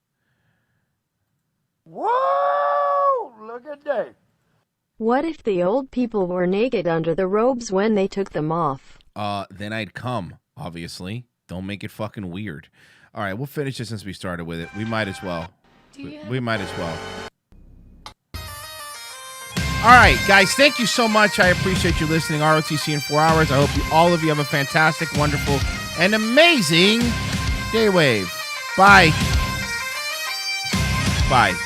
Whoa! Look at that. What if the old people were naked under the robes when they took them off? Then I'd come, obviously. Don't make it fucking weird. All right, we'll finish this since we started with it. We might as well. We might as well. All right, guys, thank you so much. I appreciate you listening. ROTC in 4 hours. I hope all of you have a fantastic, wonderful, and amazing day wave. Bye. Bye.